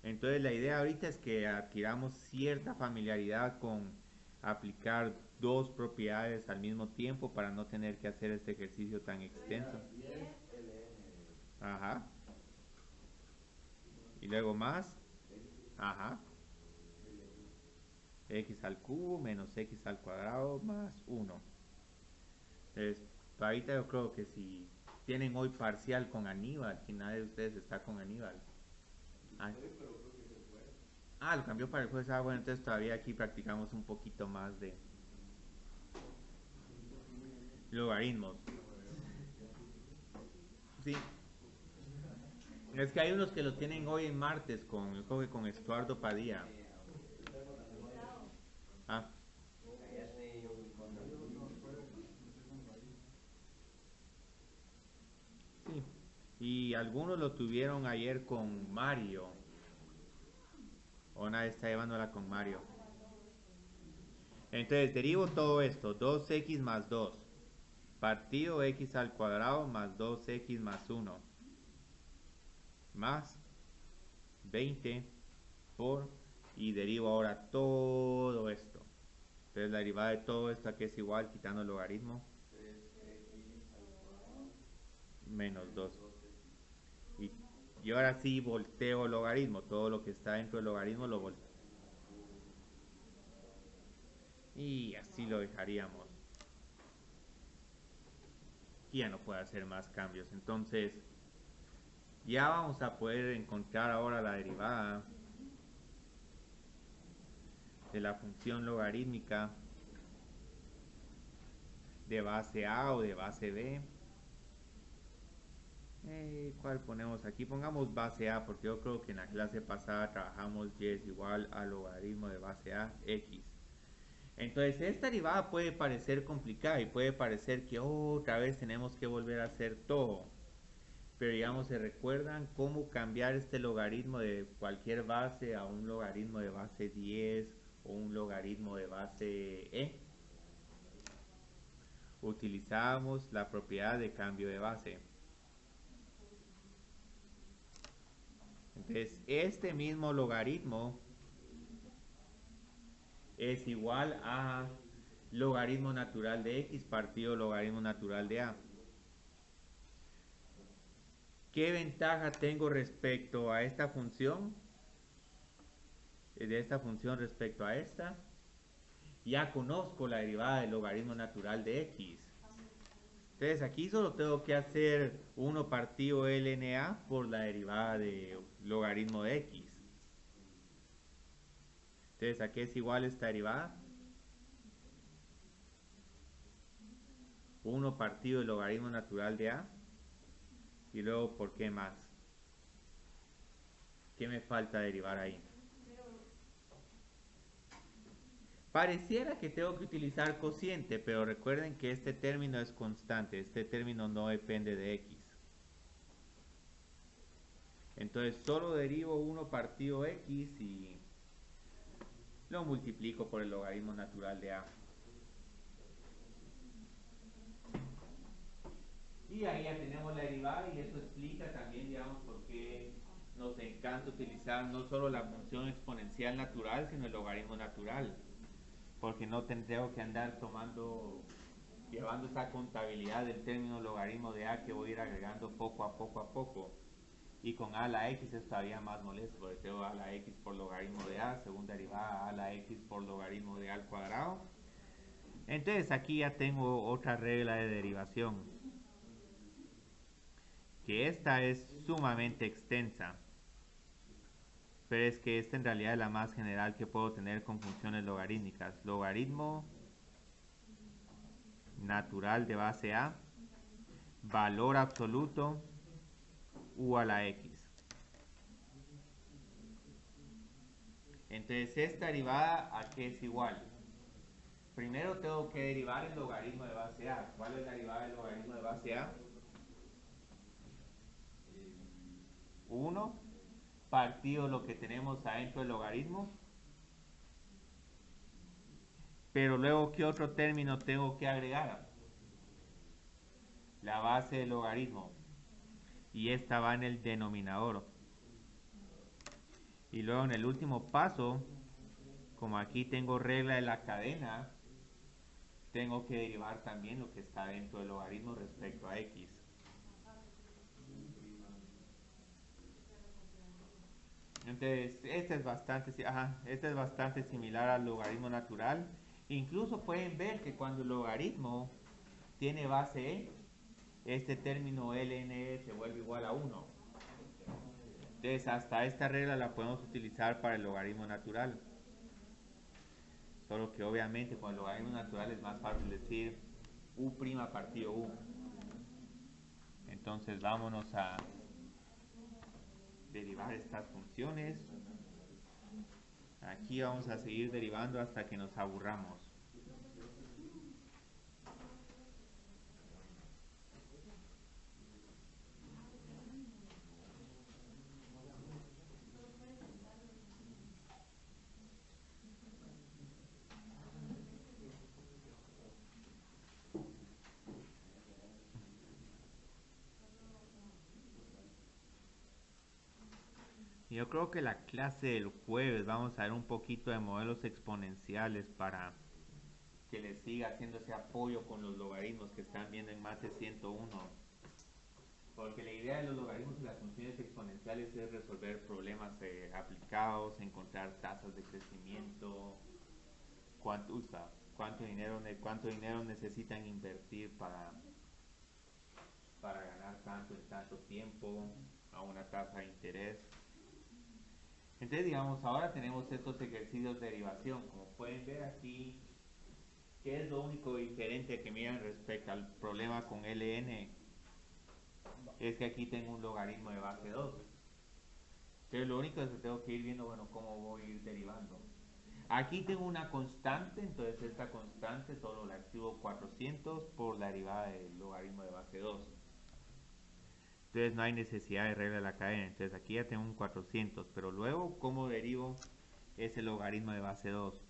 Entonces la idea ahorita es que adquiramos cierta familiaridad con aplicar dos propiedades al mismo tiempo para no tener que hacer este ejercicio tan extenso. Sería 10 ln. Ajá. Y luego más. Ajá. X al cubo menos X al cuadrado más 1. Entonces, ahorita yo creo que si tienen hoy parcial con Aníbal, que nadie de ustedes está con Aníbal. Ah, lo cambió para el jueves. Ah, bueno, entonces todavía aquí practicamos un poquito más de logaritmos. Sí. Es que hay unos que lo tienen hoy en martes con Estuardo Padilla. Ah, sí. Y algunos lo tuvieron ayer con Mario. O nadie está llevándola con Mario. Entonces derivo todo esto. 2x más 2. Partido x al cuadrado más 2x más 1. Más 20 por... Y derivo ahora todo esto. Entonces la derivada de todo esto aquí es igual, quitando el logaritmo. Menos 2. Y, y ahora sí volteo el logaritmo. Todo lo que está dentro del logaritmo lo volteo. Y así lo dejaríamos. Y ya no puede hacer más cambios. Entonces, ya vamos a poder encontrar ahora la derivada de la función logarítmica de base A o de base B. ¿Cuál ponemos aquí? Pongamos base A porque yo creo que en la clase pasada trabajamos y es igual al logaritmo de base A, X. Entonces esta derivada puede parecer complicada y puede parecer que otra vez tenemos que volver a hacer todo. Pero digamos, ¿se recuerdan cómo cambiar este logaritmo de cualquier base a un logaritmo de base 10 o un logaritmo de base E? Utilizamos la propiedad de cambio de base. Entonces, este mismo logaritmo es igual a logaritmo natural de X partido logaritmo natural de A. ¿Qué ventaja tengo respecto a esta función? De esta función respecto a esta. Ya conozco la derivada del logaritmo natural de X. Entonces aquí solo tengo que hacer 1 partido ln por la derivada de logaritmo de X. Entonces, ¿a qué es igual esta derivada? 1 partido del logaritmo natural de A. Y luego, ¿por qué más? ¿Qué me falta derivar ahí? Pareciera que tengo que utilizar cociente, pero recuerden que este término es constante. Este término no depende de X. Entonces, solo derivo 1 partido X y lo multiplico por el logaritmo natural de A. Y ahí ya tenemos la derivada y eso explica también, digamos, por qué nos encanta utilizar no solo la función exponencial natural, sino el logaritmo natural. Porque no tengo que andar llevando esa contabilidad del término logaritmo de A que voy a ir agregando poco a poco a poco. Y con a a la x es todavía más molesto, porque tengo a a la x por logaritmo de a, segunda derivada a a la x por logaritmo de a al cuadrado. Entonces aquí ya tengo otra regla de derivación, que esta es sumamente extensa, pero es que esta en realidad es la más general que puedo tener con funciones logarítmicas. Logaritmo natural de base a, valor absoluto u a la x. Entonces esta derivada a qué es igual. Primero tengo que derivar el logaritmo de base a. ¿Cuál es la derivada del logaritmo de base a? 1 partido lo que tenemos adentro del logaritmo. Pero luego, ¿qué otro término tengo que agregar? La base del logaritmo. Y esta va en el denominador. Y luego en el último paso, como aquí tengo regla de la cadena, tengo que derivar también lo que está dentro del logaritmo respecto a x. Entonces, este es bastante similar al logaritmo natural. Incluso pueden ver que cuando el logaritmo tiene base e, este término ln se vuelve igual a 1. Entonces, hasta esta regla la podemos utilizar para el logaritmo natural. Solo que obviamente con el logaritmo natural es más fácil decir u' partido u. Entonces, vámonos a derivar estas funciones. Aquí vamos a seguir derivando hasta que nos aburramos. Yo creo que la clase del jueves vamos a ver un poquito de modelos exponenciales para que les siga haciendo ese apoyo con los logaritmos que están viendo en Mate 101. Porque la idea de los logaritmos y las funciones exponenciales es resolver problemas aplicados, encontrar tasas de crecimiento, cuánto dinero necesitan invertir para ganar tanto en tanto tiempo a una tasa de interés. Entonces, digamos, ahora tenemos estos ejercicios de derivación. Como pueden ver aquí, ¿qué es lo único diferente que miran respecto al problema con ln? Es que aquí tengo un logaritmo de base 2. Entonces, lo único es que tengo que ir viendo, bueno, cómo voy a ir derivando. Aquí tengo una constante, entonces esta constante solo la escribo 400 por la derivada del logaritmo de base 2. Entonces no hay necesidad de regla de la cadena. Entonces aquí ya tengo un 400, pero luego, ¿cómo derivo ese logaritmo de base 2?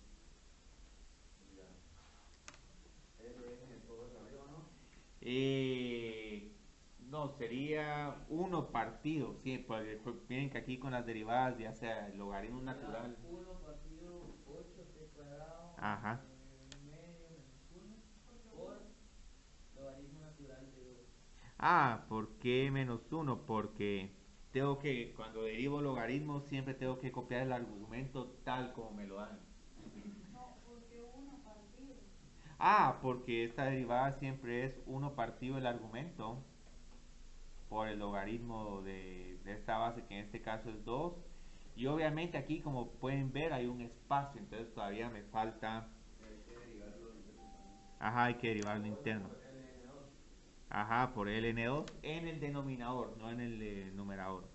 No, sería 1 partido, sí, porque miren que aquí con las derivadas, ya sea el logaritmo natural. 1 partido 8t cuadrado Ajá. medio menos 1 por logaritmo natural de 2. ¿Por qué menos 1? Porque cuando derivo logaritmos, siempre tengo que copiar el argumento tal como me lo dan. No, porque 1 partido. Porque esta derivada siempre es 1 partido el argumento por el logaritmo de esta base, que en este caso es 2. Y obviamente aquí, como pueden ver, hay un espacio, entonces todavía me falta. Hay que derivar lo interno. Por ln2 en el denominador, no en el numerador.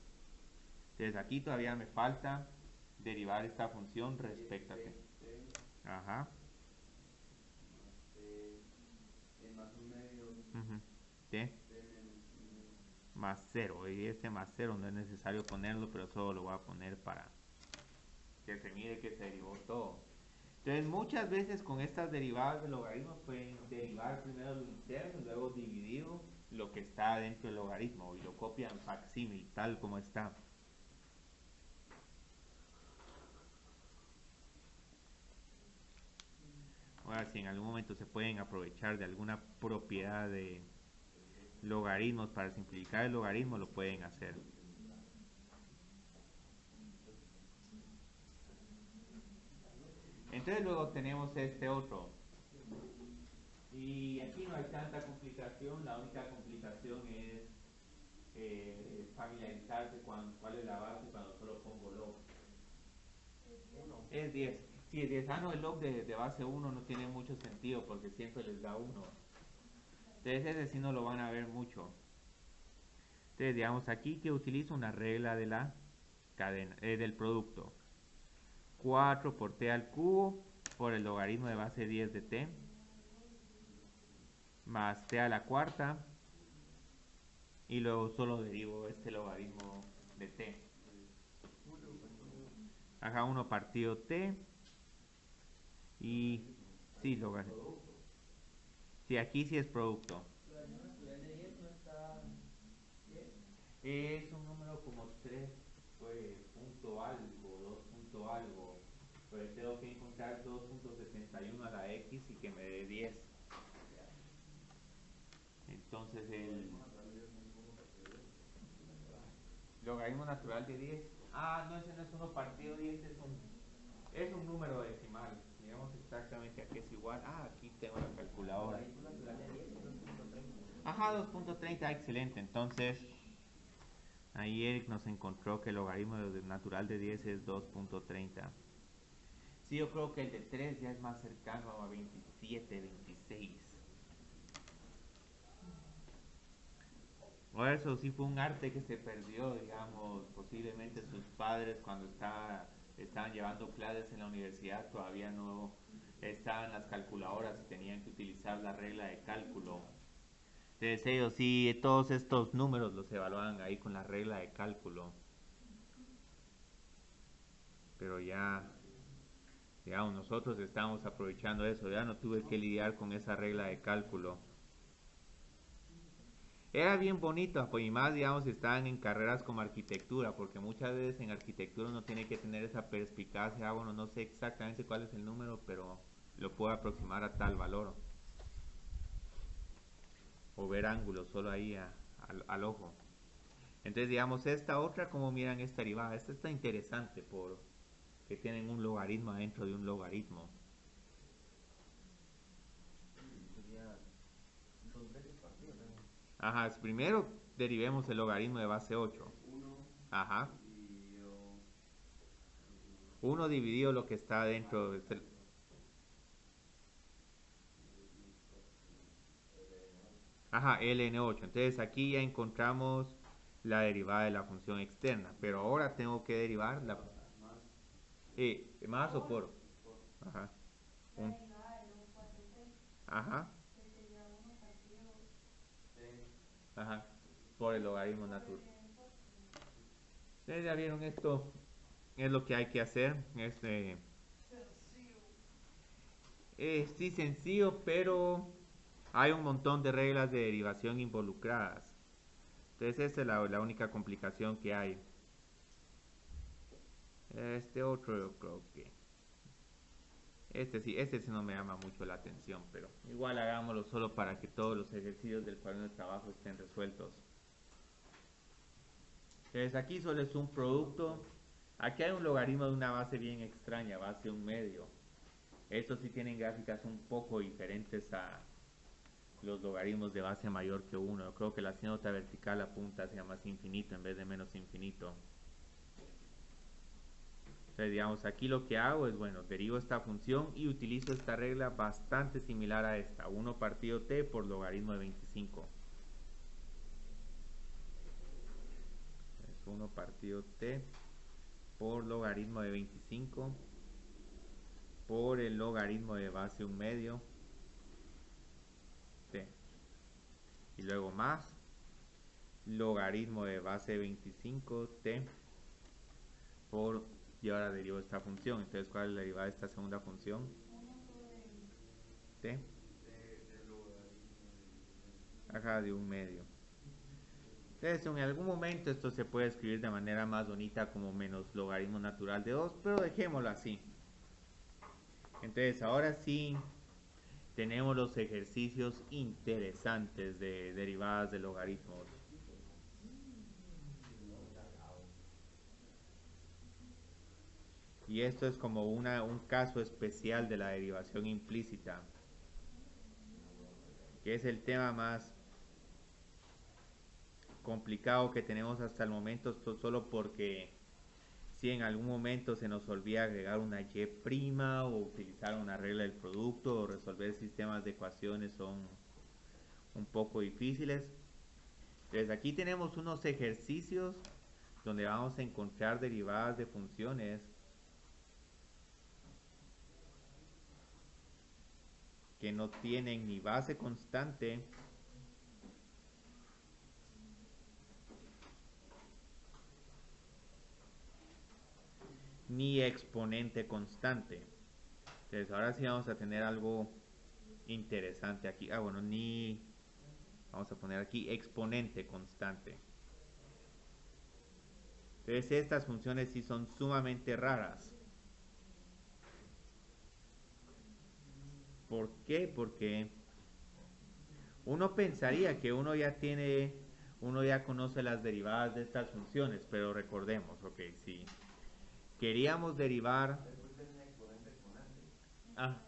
Entonces aquí todavía me falta derivar esta función respecto a t. Más un medio. T más 0. Y ese más 0 no es necesario ponerlo, pero solo lo voy a poner para que se mire que se derivó todo. Entonces muchas veces con estas derivadas de logaritmos pueden derivar primero lo interno y luego dividido lo que está dentro del logaritmo y lo copian facsímil tal como está. Ahora, si en algún momento se pueden aprovechar de alguna propiedad de logaritmos para simplificar el logaritmo, lo pueden hacer. Entonces luego tenemos este otro. Y aquí no hay tanta complicación, la única complicación es familiarizarse con cuál es la base cuando solo pongo log. Es 10. Sí, es 10. No, el log de base 1 no tiene mucho sentido porque siempre les da 1. Entonces ese sí no lo van a ver mucho. Entonces digamos aquí que utilizo una regla de la cadena, del producto. 4 por t al cubo por el logaritmo de base 10 de t más t a la cuarta y luego solo derivo este logaritmo de t. 1 partido t y sí, logaritmo. Sí, aquí sí es producto. Logaritmo natural de 10 no está. Es un número como 3 punto algo, 2 punto algo. Pues tengo que encontrar 2.61 a la x y que me dé 10. Entonces el logaritmo natural de 10. Ah, no, ese no es 1/10, es un número decimal. Digamos exactamente a qué es igual. Ah, aquí tengo la calculadora. Logaritmo natural de 10 es 2.30. Ajá, 2.30, excelente. Entonces, ahí Eric nos encontró que el logaritmo natural de 10 es 2.30. Sí, yo creo que el de 3 ya es más cercano a 27, 26. O eso sí fue un arte que se perdió, digamos, posiblemente sus padres cuando estaban llevando clases en la universidad todavía no estaban las calculadoras y tenían que utilizar la regla de cálculo. Entonces ellos sí, todos estos números los evaluaban ahí con la regla de cálculo. Pero ya, digamos, nosotros estamos aprovechando eso, ya no tuve que lidiar con esa regla de cálculo. Era bien bonito, pues, y más, digamos, si estaban en carreras como arquitectura, porque muchas veces en arquitectura uno tiene que tener esa perspicacia, bueno, no sé exactamente cuál es el número, pero lo puedo aproximar a tal valor. O ver ángulos solo ahí al ojo. Entonces, digamos, esta otra, como miran esta derivada, esta está interesante porque tienen un logaritmo adentro de un logaritmo. Sería dos veces partido también. Ajá, primero derivemos el logaritmo de base 8. 1 Ajá. dividido 1 dividido lo que está adentro de este. Ajá, ln8. Entonces aquí ya encontramos la derivada de la función externa. Pero ahora tengo que derivar la. más Más o por. Ajá. La Un, derivada de 4t, ajá. que sería 1 partido t Ajá. Por el logaritmo por natural. eso. Ustedes ya vieron esto. Es lo que hay que hacer. Sí, sencillo, pero hay un montón de reglas de derivación involucradas. Entonces esa es la única complicación que hay. Este otro yo creo que. Este sí no me llama mucho la atención, pero igual hagámoslo solo para que todos los ejercicios del cuaderno de trabajo estén resueltos. Entonces aquí solo es un producto. Aquí hay un logaritmo de una base bien extraña, base 1/2. Estos sí tienen gráficas un poco diferentes a los logaritmos de base mayor que 1. Yo creo que la nota vertical apunta hacia más infinito en vez de menos infinito. Entonces, digamos, aquí lo que hago es, bueno, derivo esta función y utilizo esta regla bastante similar a esta. 1 partido t por logaritmo de 25. Es 1 partido t por logaritmo de 25 por el logaritmo de base 1/2 t. Y luego más logaritmo de base 25 t por, y ahora derivo esta función. Entonces, ¿cuál es la derivada de esta segunda función? 1 sobre T, de logaritmo acá de 1/2. Entonces, en algún momento esto se puede escribir de manera más bonita como menos logaritmo natural de 2, pero dejémoslo así. Entonces, ahora sí tenemos los ejercicios interesantes de derivadas de logaritmos. Y esto es como un caso especial de la derivación implícita, que es el tema más complicado que tenemos hasta el momento, esto solo porque si en algún momento se nos olvida agregar una y' o utilizar una regla del producto o resolver sistemas de ecuaciones son un poco difíciles. Entonces aquí tenemos unos ejercicios donde vamos a encontrar derivadas de funciones que no tienen ni base constante ni exponente constante. Entonces ahora sí vamos a tener algo interesante aquí. Bueno, vamos a poner aquí exponente constante. Entonces estas funciones sí son sumamente raras. ¿Por qué? Porque uno pensaría que uno ya tiene uno ya conoce las derivadas de estas funciones, pero recordemos, ok, si queríamos derivar... Después tiene un exponente exponente. Ah,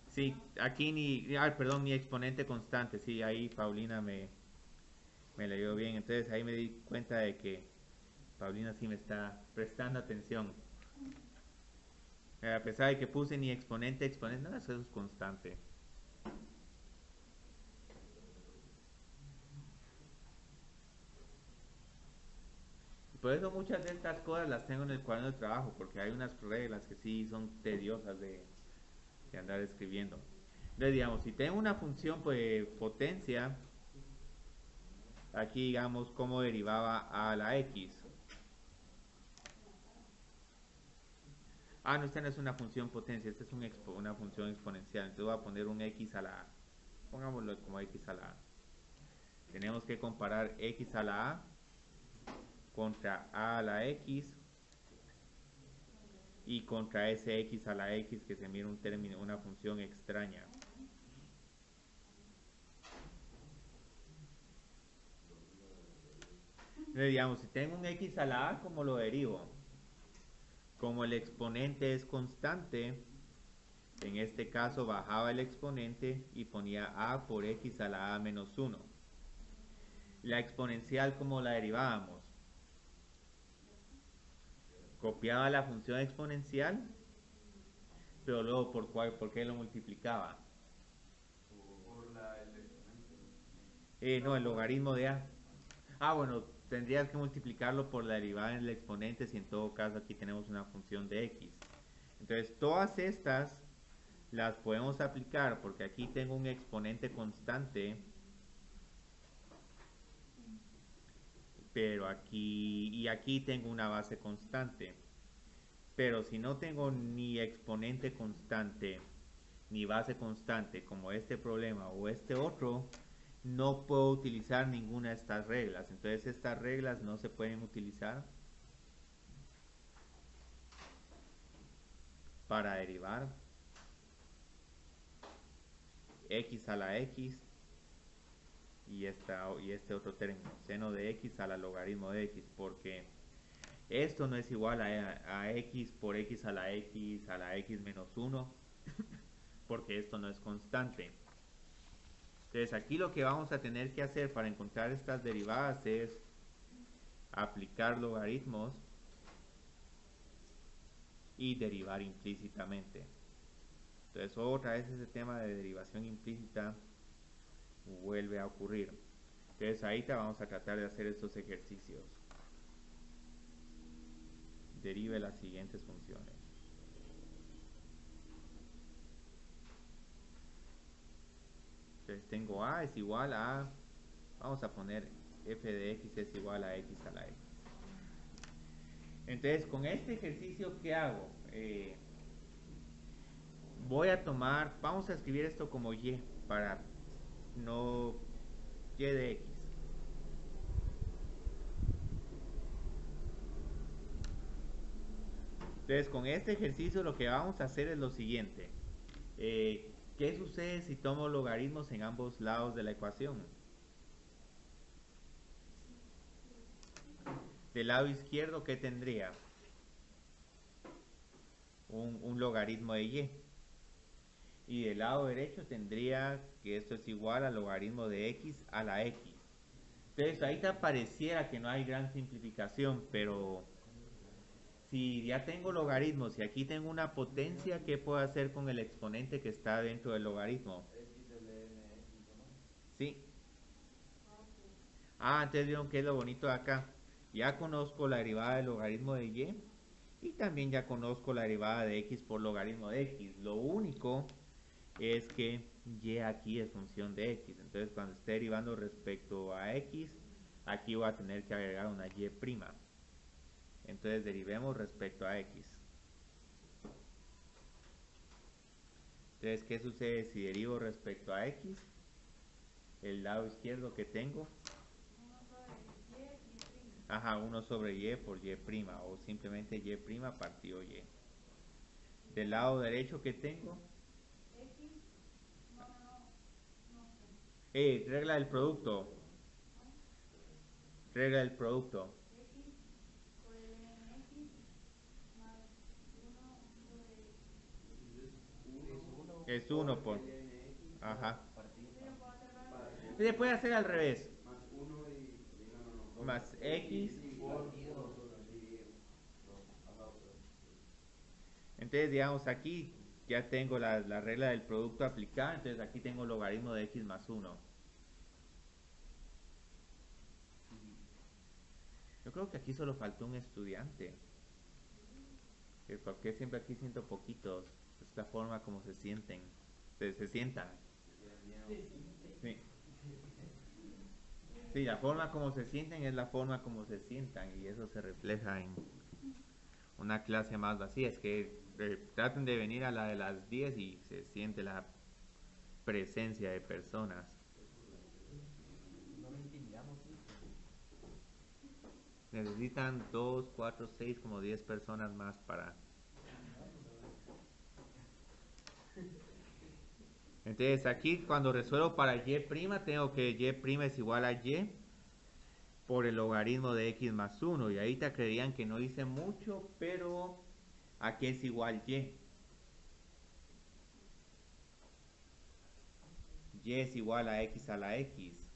sí, aquí perdón, mi exponente constante, sí, ahí Paulina me leyó bien, entonces ahí me di cuenta de que Paulina sí me está prestando atención. A pesar de que puse ni exponente, exponente, no, eso es constante. Por eso muchas de estas cosas las tengo en el cuaderno de trabajo, porque hay unas reglas que sí son tediosas de andar escribiendo. Entonces, digamos, si tengo una función pues, potencia, aquí digamos cómo derivaba a la x. Ah, no, esta no es una función potencia, esta es una función exponencial. Entonces voy a poner un x a la a. Pongámoslo como x a la a. Tenemos que comparar x a la a contra a la x y contra ese x a la x que se mira un término, una función extraña. Entonces, digamos, si tengo un x a la a, ¿cómo lo derivo? Como el exponente es constante, en este caso bajaba el exponente y ponía a por x a la a menos 1. La exponencial, ¿cómo la derivábamos? Copiaba la función exponencial, pero luego ¿por qué lo multiplicaba? Por el exponente. No, el logaritmo de a. Ah, bueno, tendrías que multiplicarlo por la derivada en el exponente si en todo caso aquí tenemos una función de x. Entonces, todas estas las podemos aplicar porque aquí tengo un exponente constante, pero aquí tengo una base constante. Pero si no tengo ni exponente constante ni base constante como este problema o este otro, no puedo utilizar ninguna de estas reglas. Entonces estas reglas no se pueden utilizar para derivar x a la x y este otro término, seno de x a la logaritmo de x, porque esto no es igual a x por x a la x menos 1, porque esto no es constante. Entonces aquí lo que vamos a tener que hacer para encontrar estas derivadas es aplicar logaritmos y derivar implícitamente. Entonces otra vez ese tema de derivación implícita vuelve a ocurrir. Entonces ahorita vamos a tratar de hacer estos ejercicios. Derive las siguientes funciones. Entonces tengo a es igual a, vamos a poner f de x es igual a x a la x. Entonces con este ejercicio, ¿qué hago? Voy a tomar, vamos a escribir esto como y para no y de x. Entonces con este ejercicio lo que vamos a hacer es lo siguiente. ¿Qué sucede si tomo logaritmos en ambos lados de la ecuación? Del lado izquierdo, ¿qué tendría? Un logaritmo de y. Y del lado derecho tendría que esto es igual al logaritmo de x a la x. Entonces ahorita pareciera que no hay gran simplificación, pero si ya tengo logaritmos y aquí tengo una potencia, ¿qué puedo hacer con el exponente que está dentro del logaritmo? XLMX, ¿no? ¿Sí? Ah, entonces vieron que es lo bonito de acá. Ya conozco la derivada del logaritmo de y también ya conozco la derivada de x por logaritmo de x. Lo único es que y aquí es función de x. Entonces cuando esté derivando respecto a x, aquí voy a tener que agregar una y prima. Entonces derivemos respecto a x. Entonces, ¿qué sucede si derivo respecto a x? El lado izquierdo que tengo. 1 sobre y por y prima, o simplemente y prima partido y. Del lado derecho que tengo. Regla del producto. Regla del producto. X por ln X más 1 sobre... Es 1 por... ln x Ajá. partido. Eso yo puedo hacerlo al Para revés. Se puede hacer al revés. más 1 y no. Más X. Partido. Entonces, digamos, aquí ya tengo la regla del producto aplicada. Entonces, aquí tengo logaritmo de X más 1. Yo creo que aquí solo faltó un estudiante. Porque siempre aquí siento poquitos. Es la forma como se sienten. Se sientan. Sí. Sí, la forma como se sienten es la forma como se sientan. Y eso se refleja en una clase más vacía. Es que traten de venir a la de las 10 y se siente la presencia de personas. No lo intimidamos, sí. Necesitan 2, 4, 6, como 10 personas más para... Entonces aquí cuando resuelvo para y', tengo que y' es igual a y por el logaritmo de x más 1. Y ahí te creerían que no hice mucho, pero aquí es igual y. Y es igual a x a la x.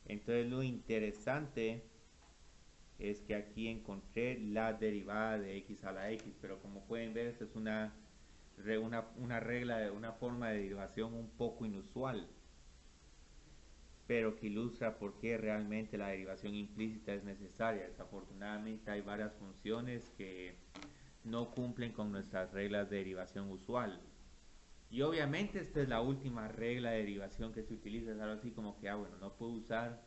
Entonces lo interesante es que aquí encontré la derivada de x a la x. Pero como pueden ver, esta es una regla, una forma de derivación un poco inusual, pero que ilustra por qué realmente la derivación implícita es necesaria. Desafortunadamente hay varias funciones que no cumplen con nuestras reglas de derivación usual. Y obviamente esta es la última regla de derivación que se utiliza. Es algo así como que, bueno, no puedo usar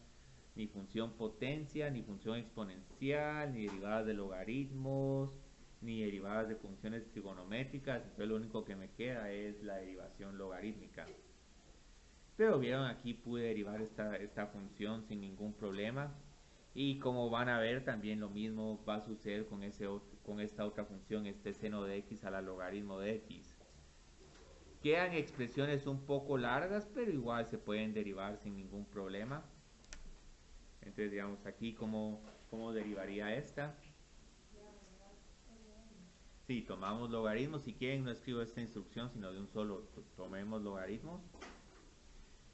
ni función potencia, ni función exponencial, ni derivadas de logaritmos, ni derivadas de funciones trigonométricas. Entonces lo único que me queda es la derivación logarítmica. Pero vieron, aquí pude derivar esta función sin ningún problema. Y como van a ver, también lo mismo va a suceder con esta otra función, este seno de x a la logaritmo de x. Quedan expresiones un poco largas, pero igual se pueden derivar sin ningún problema. Entonces, digamos aquí, ¿cómo derivaría esta? Sí, tomamos logaritmos. Si quieren, no escribo esta instrucción, sino de un solo, tomemos logaritmos.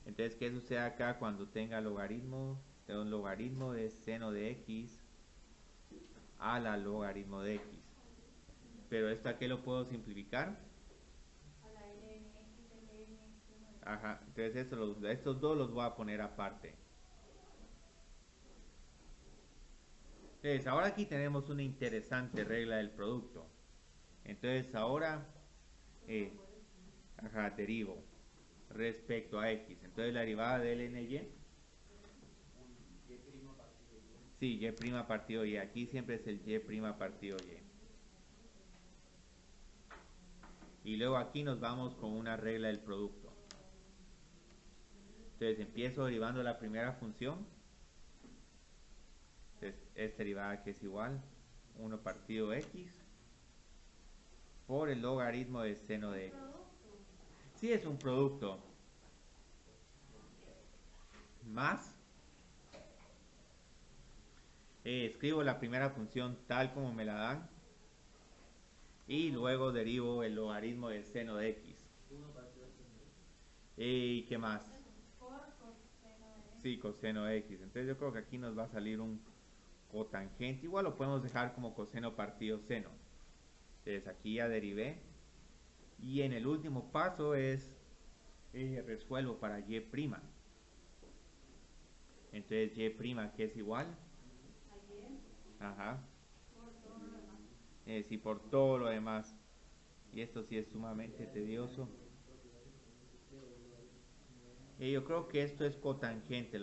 Entonces, ¿qué sucede acá cuando tenga logaritmo? Tengo un logaritmo de seno de x a la logaritmo de x. Pero esto, ¿a qué lo puedo simplificar? A la ln X, ln extremo de... Ajá, entonces estos dos los voy a poner aparte. Entonces, ahora aquí tenemos una interesante regla del producto. Entonces, ahora, derivo respecto a x. Entonces, la derivada de ln y. Sí, y' partido y. Aquí siempre es el y' partido y. Y luego aquí nos vamos con una regla del producto. Entonces empiezo derivando la primera función. Entonces esta derivada que es igual 1 partido x por el logaritmo de seno de x. Sí, es un producto. Más. Escribo la primera función tal como me la dan. Y luego derivo el logaritmo del seno de x. ¿Y qué más? Por coseno de X. Sí, coseno de x. Entonces yo creo que aquí nos va a salir un cotangente. Igual lo podemos dejar como coseno partido seno. Entonces aquí ya derivé. Y en el último paso es resuelvo para y'. Entonces y' que es igual. Ayer, Ajá. por todo lo demás. Sí, por todo lo demás. Y esto sí es sumamente tedioso. Yo creo que esto es cotangente.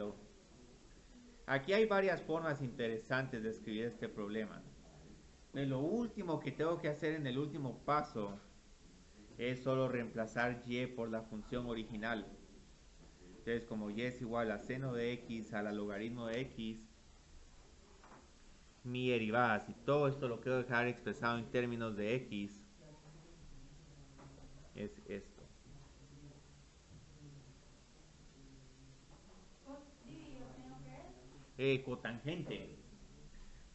Aquí hay varias formas interesantes de escribir este problema. Lo último que tengo que hacer en el último paso es solo reemplazar y por la función original. Entonces, como y es igual a seno de x a la logaritmo de x, mi derivada, si todo esto lo quiero dejar expresado en términos de x, es esto. ¿Dividido en lo que es? cotangente.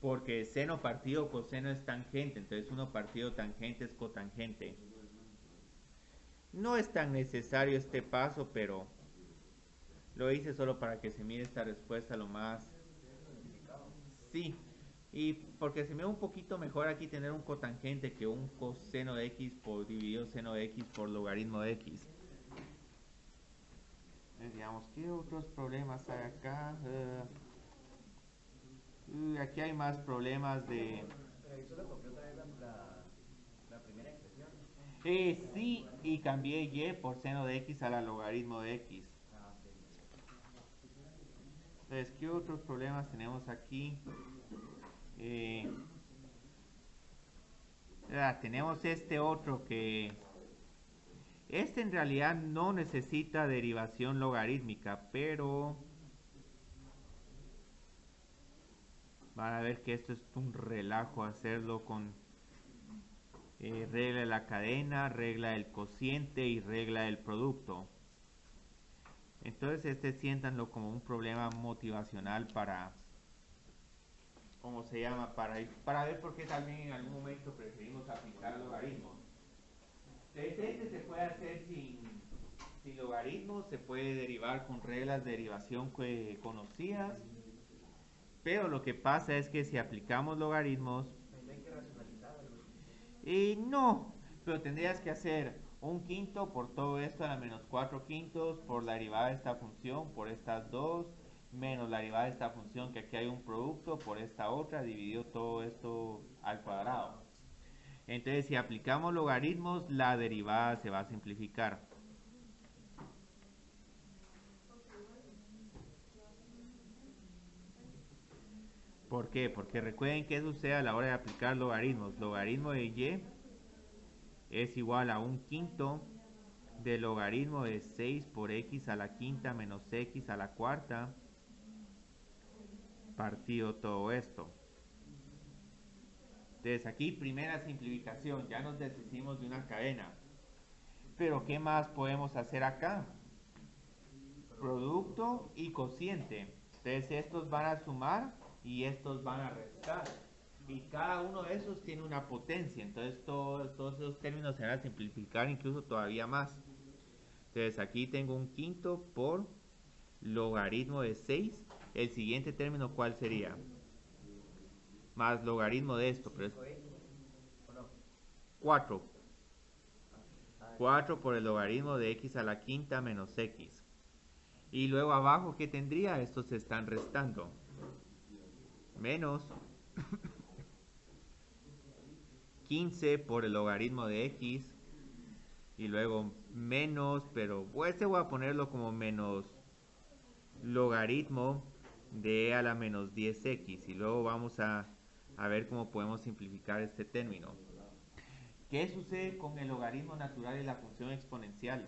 Porque seno partido coseno es tangente, entonces 1 partido tangente es cotangente. No es tan necesario este paso, pero lo hice solo para que se mire esta respuesta lo más... Sí, y porque se me ve un poquito mejor aquí tener un cotangente que un coseno de x por dividido seno de x por logaritmo de x. Digamos, ¿qué otros problemas hay acá? Aquí hay más problemas de... Pero ahí solo copió otra vez la primera expresión. Sí, y cambié y por seno de x a la logaritmo de x. Ah, ok. Entonces, ¿qué otros problemas tenemos aquí? Tenemos este otro que... Este en realidad no necesita derivación logarítmica, pero... Van a ver que esto es un relajo hacerlo con regla de la cadena, regla del cociente y regla del producto. Entonces siéntanlo como un problema motivacional para... ¿Cómo se llama? Para ver por qué también en algún momento preferimos aplicar logaritmos. Este se puede hacer sin logaritmos, se puede derivar con reglas de derivación conocidas, pero lo que pasa es que si aplicamos logaritmos, Ahí no hay que racionalizar algo. no, pero tendrías que hacer un quinto por todo esto a la menos 4 quintos por la derivada de esta función, por estas dos, menos la derivada de esta función, que aquí hay un producto, por esta otra, dividido todo esto al cuadrado. Entonces, si aplicamos logaritmos, la derivada se va a simplificar. ¿Por qué? Porque recuerden que eso sucede a la hora de aplicar logaritmos. Logaritmo de y es igual a un quinto de logaritmo de 6 por x a la quinta menos x a la cuarta partido todo esto. Entonces aquí primera simplificación, ya nos deshicimos de una cadena. Pero ¿qué más podemos hacer acá? Producto y cociente. Entonces estos van a sumar y estos van a restar. Y cada uno de esos tiene una potencia. Entonces todos esos términos se van a simplificar incluso todavía más. Entonces aquí tengo un quinto por logaritmo de 6. El siguiente término, ¿cuál sería? Más logaritmo de esto, pero es 5x, ¿o no? 4. Ah, 4 por el logaritmo de x a la quinta menos x. Y luego abajo, ¿qué tendría? Estos se están restando. Menos 15 por el logaritmo de x. Y luego menos, pero este voy a ponerlo como menos logaritmo de e a la menos 10x. Y luego vamos a ver cómo podemos simplificar este término. ¿Qué sucede con el logaritmo natural y la función exponencial?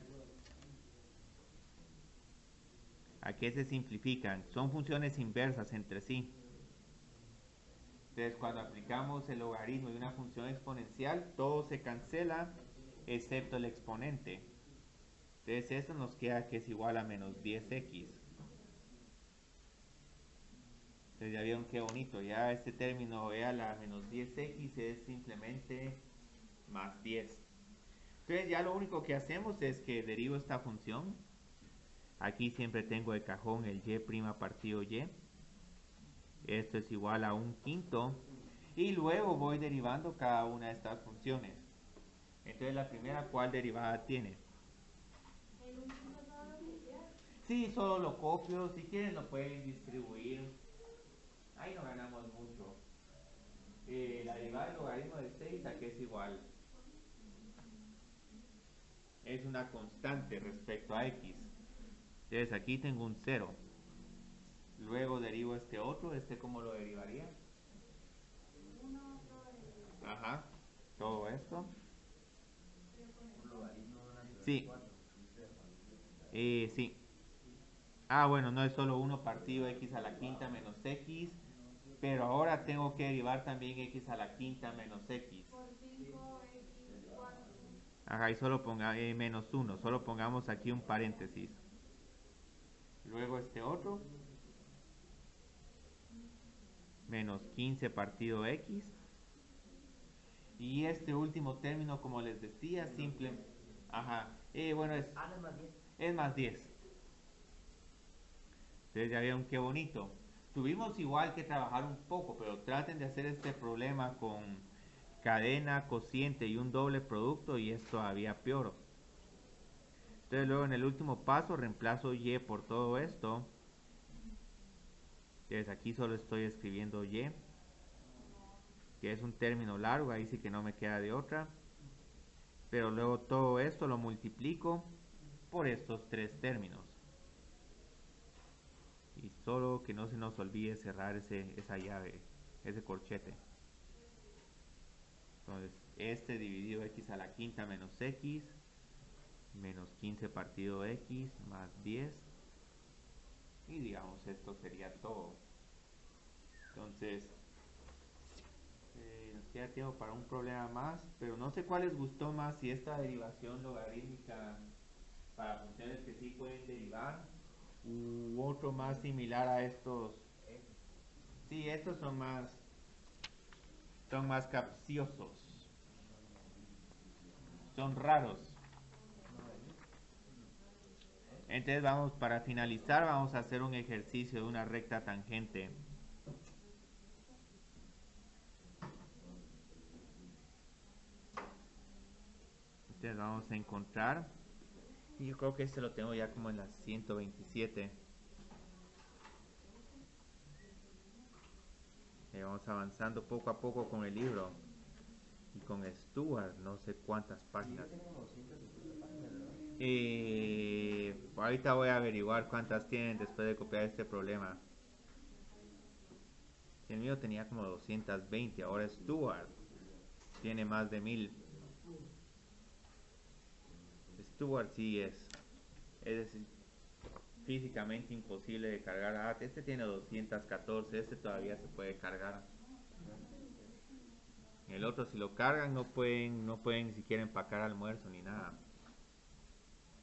¿A qué se simplifican? Son funciones inversas entre sí. Entonces, cuando aplicamos el logaritmo de una función exponencial, todo se cancela excepto el exponente. Entonces, esto nos queda que es igual a menos 10x. Entonces, ya vieron qué bonito. Ya este término e a la menos 10x es simplemente más 10. Entonces, ya lo único que hacemos es que derivo esta función. Aquí siempre tengo de cajón el y' partido y. Esto es igual a un quinto. Y luego voy derivando cada una de estas funciones. Entonces la primera, ¿cuál derivada tiene? El último pasado de copiar. Sí, solo lo copio. Si quieren lo pueden distribuir. Ahí no ganamos mucho. La derivada del logaritmo de 6, ¿a qué es igual? Es una constante respecto a x. Entonces aquí tengo un 0. Luego derivo este otro. ¿Cómo lo derivaría? Ajá. Todo esto. un logaritmo natural de Sí. 4. Sí. Ah, bueno, no es solo 1 partido x a la quinta menos x. Pero ahora tengo que derivar también x a la quinta menos x. Por 5x4. Ajá, y solo ponga menos 1. Solo pongamos aquí un paréntesis. Luego este otro. menos 15 partido X. Y este último término, como les decía, simple. Ajá. Bueno, Ah, no es más 10. es más 10. Entonces ya vieron qué bonito. Tuvimos igual que trabajar un poco, pero traten de hacer este problema con cadena, cociente y un doble producto y es todavía peor. Entonces luego en el último paso reemplazo y por todo esto. Entonces aquí solo estoy escribiendo y, que es un término largo, ahí sí que no me queda de otra. Pero luego todo esto lo multiplico por estos tres términos. Y solo que no se nos olvide cerrar esa llave, ese corchete. Entonces, este dividido x a la quinta menos x, menos 15 partido x, más 10. Y digamos, esto sería todo. Entonces, nos queda tiempo para un problema más, pero no sé cuál les gustó más, si esta derivación logarítmica para funciones que sí pueden derivar, u otro más similar a estos. Sí, estos son más capciosos, son raros. Entonces vamos, para finalizar, vamos a hacer un ejercicio de una recta tangente. Entonces vamos a encontrar, y yo creo que este lo tengo ya como en la 127. Vamos avanzando poco a poco con el libro. Y con Stuart, no sé cuántas páginas. Ahorita voy a averiguar cuántas tienen después de copiar este problema. El mío tenía como 220, ahora Stuart tiene más de 1000. Stuart sí es decir, físicamente imposible de cargar. Este tiene 214, este todavía se puede cargar. El otro, si lo cargan, no pueden ni siquiera empacar almuerzo ni nada.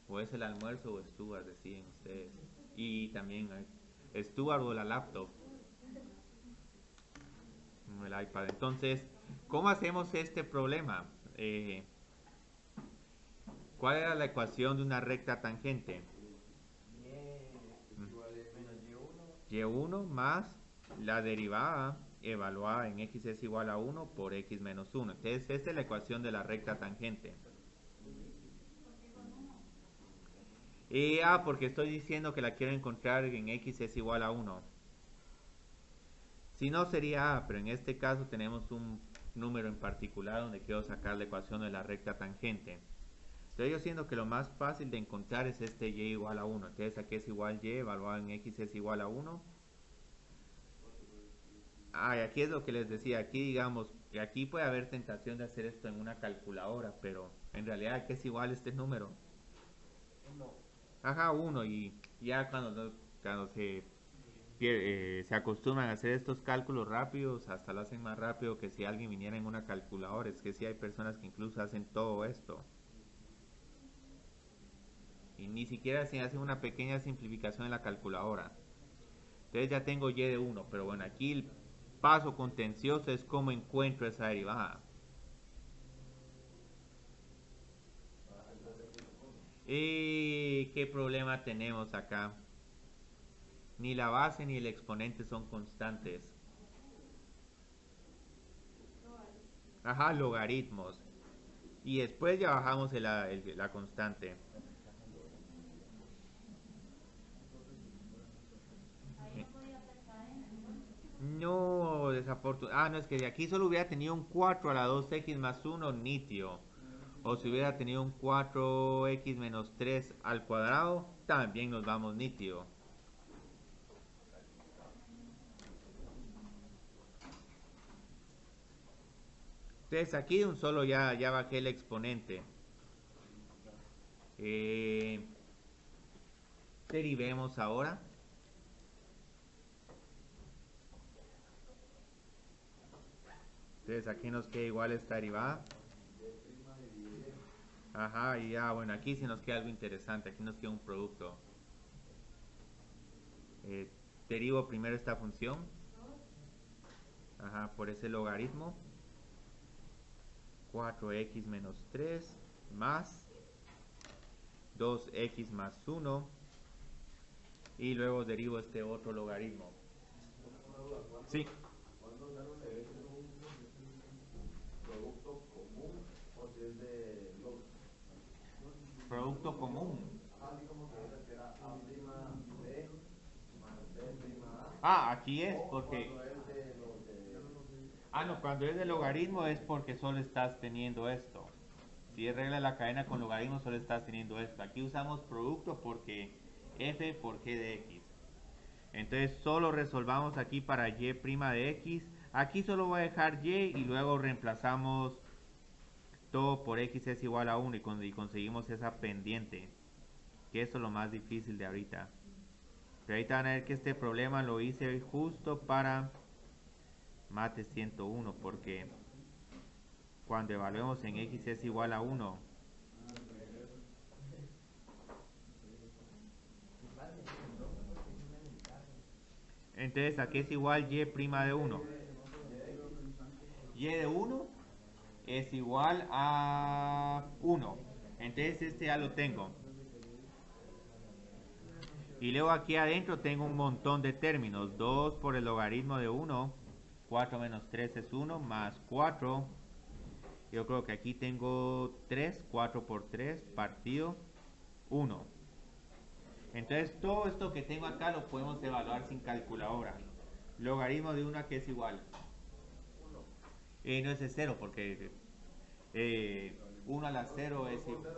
O es el almuerzo o Stuart, deciden ustedes. Y también Stuart o la laptop. El iPad. Entonces, ¿cómo hacemos este problema? ¿Cuál era la ecuación de una recta tangente? Y1 más la derivada evaluada en x es igual a 1 por x menos 1. Entonces, esta es la ecuación de la recta tangente. Porque estoy diciendo que la quiero encontrar en x es igual a 1. Si no sería A, pero en este caso tenemos un número en particular donde quiero sacar la ecuación de la recta tangente. Entonces yo siento que lo más fácil de encontrar es este y igual a 1. Entonces aquí es igual y, evaluado en x es igual a 1. Y aquí es lo que les decía, aquí digamos, que aquí puede haber tentación de hacer esto en una calculadora, pero en realidad aquí es igual este número. 1, y ya cuando se acostumbran a hacer estos cálculos rápidos, hasta lo hacen más rápido que si alguien viniera en una calculadora. Es que sí hay personas que incluso hacen todo esto. Y ni siquiera se hace una pequeña simplificación en la calculadora. Entonces ya tengo y de 1, pero bueno, aquí el paso contencioso es cómo encuentro esa derivada. ¿Y qué problema tenemos acá? Ni la base ni el exponente son constantes. Logaritmos. Y después ya bajamos la constante. No, desafortunadamente. No, es que de aquí solo hubiera tenido un 4 a la 2x más 1 nítido. O si hubiera tenido un 4x menos 3 al cuadrado, también nos vamos nítido. Entonces aquí de un solo ya bajé el exponente. Derivemos ahora. Entonces aquí nos queda igual esta derivada. Y ya, bueno, aquí sí nos queda algo interesante. Aquí nos queda un producto. Derivo primero esta función. Ajá, por ese logaritmo. 4x menos 3 más 2x más 1. Y luego derivo este otro logaritmo. Una duda, Sí. ¿cuándo se ve que es un producto común o si es de log? Producto común. Así como que era A' B más B' A. Ah, aquí es O porque... cuando es de los de... Ah, no, cuando es de logaritmo es porque solo estás teniendo esto. Si es regla de la cadena con logaritmo, solo estás teniendo esto. Aquí usamos producto porque f por g de x. Entonces solo resolvamos aquí para y' de x. Aquí solo voy a dejar y y luego reemplazamos todo por x es igual a 1 y conseguimos esa pendiente. Que eso es lo más difícil de ahorita. Pero ahorita van a ver que este problema lo hice justo para mate 101 porque cuando evaluemos en x es igual a 1. Entonces aquí es igual y' de 1. Y de 1 es igual a 1. Entonces este ya lo tengo. Y luego aquí adentro tengo un montón de términos. 2 por el logaritmo de 1. 4 menos 3 es 1 más 4. Yo creo que aquí tengo 3. 4 por 3 partido 1. Entonces todo esto que tengo acá lo podemos evaluar sin calculadora. Logaritmo de 1 que es igual. No es de 0 porque 1 a la 0 es igual.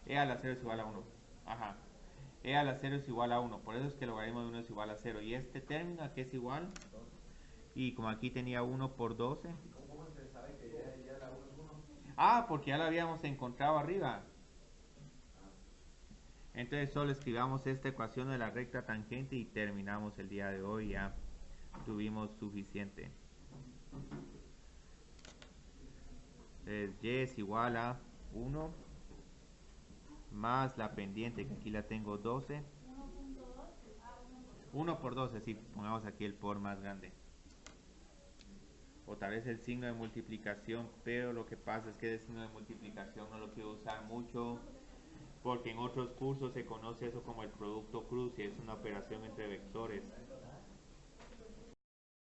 E a la 0 es igual a 1. Ajá. E a la 0 es igual a 1. Por eso es que el logaritmo de 1 es igual a 0. Y este término aquí es igual. Y como aquí tenía 1 por 12. ¿Cómo se sabe que ya la 1 es 1? Ah, porque ya lo habíamos encontrado arriba. Entonces solo escribamos esta ecuación de la recta tangente y terminamos el día de hoy. Ya tuvimos suficiente. Entonces y es igual a 1 más la pendiente que aquí la tengo 12. 1 por 12, sí, pongamos aquí el por más grande. O tal vez el signo de multiplicación, pero lo que pasa es que el signo de multiplicación no lo quiero usar mucho porque en otros cursos se conoce eso como el producto cruz y es una operación entre vectores.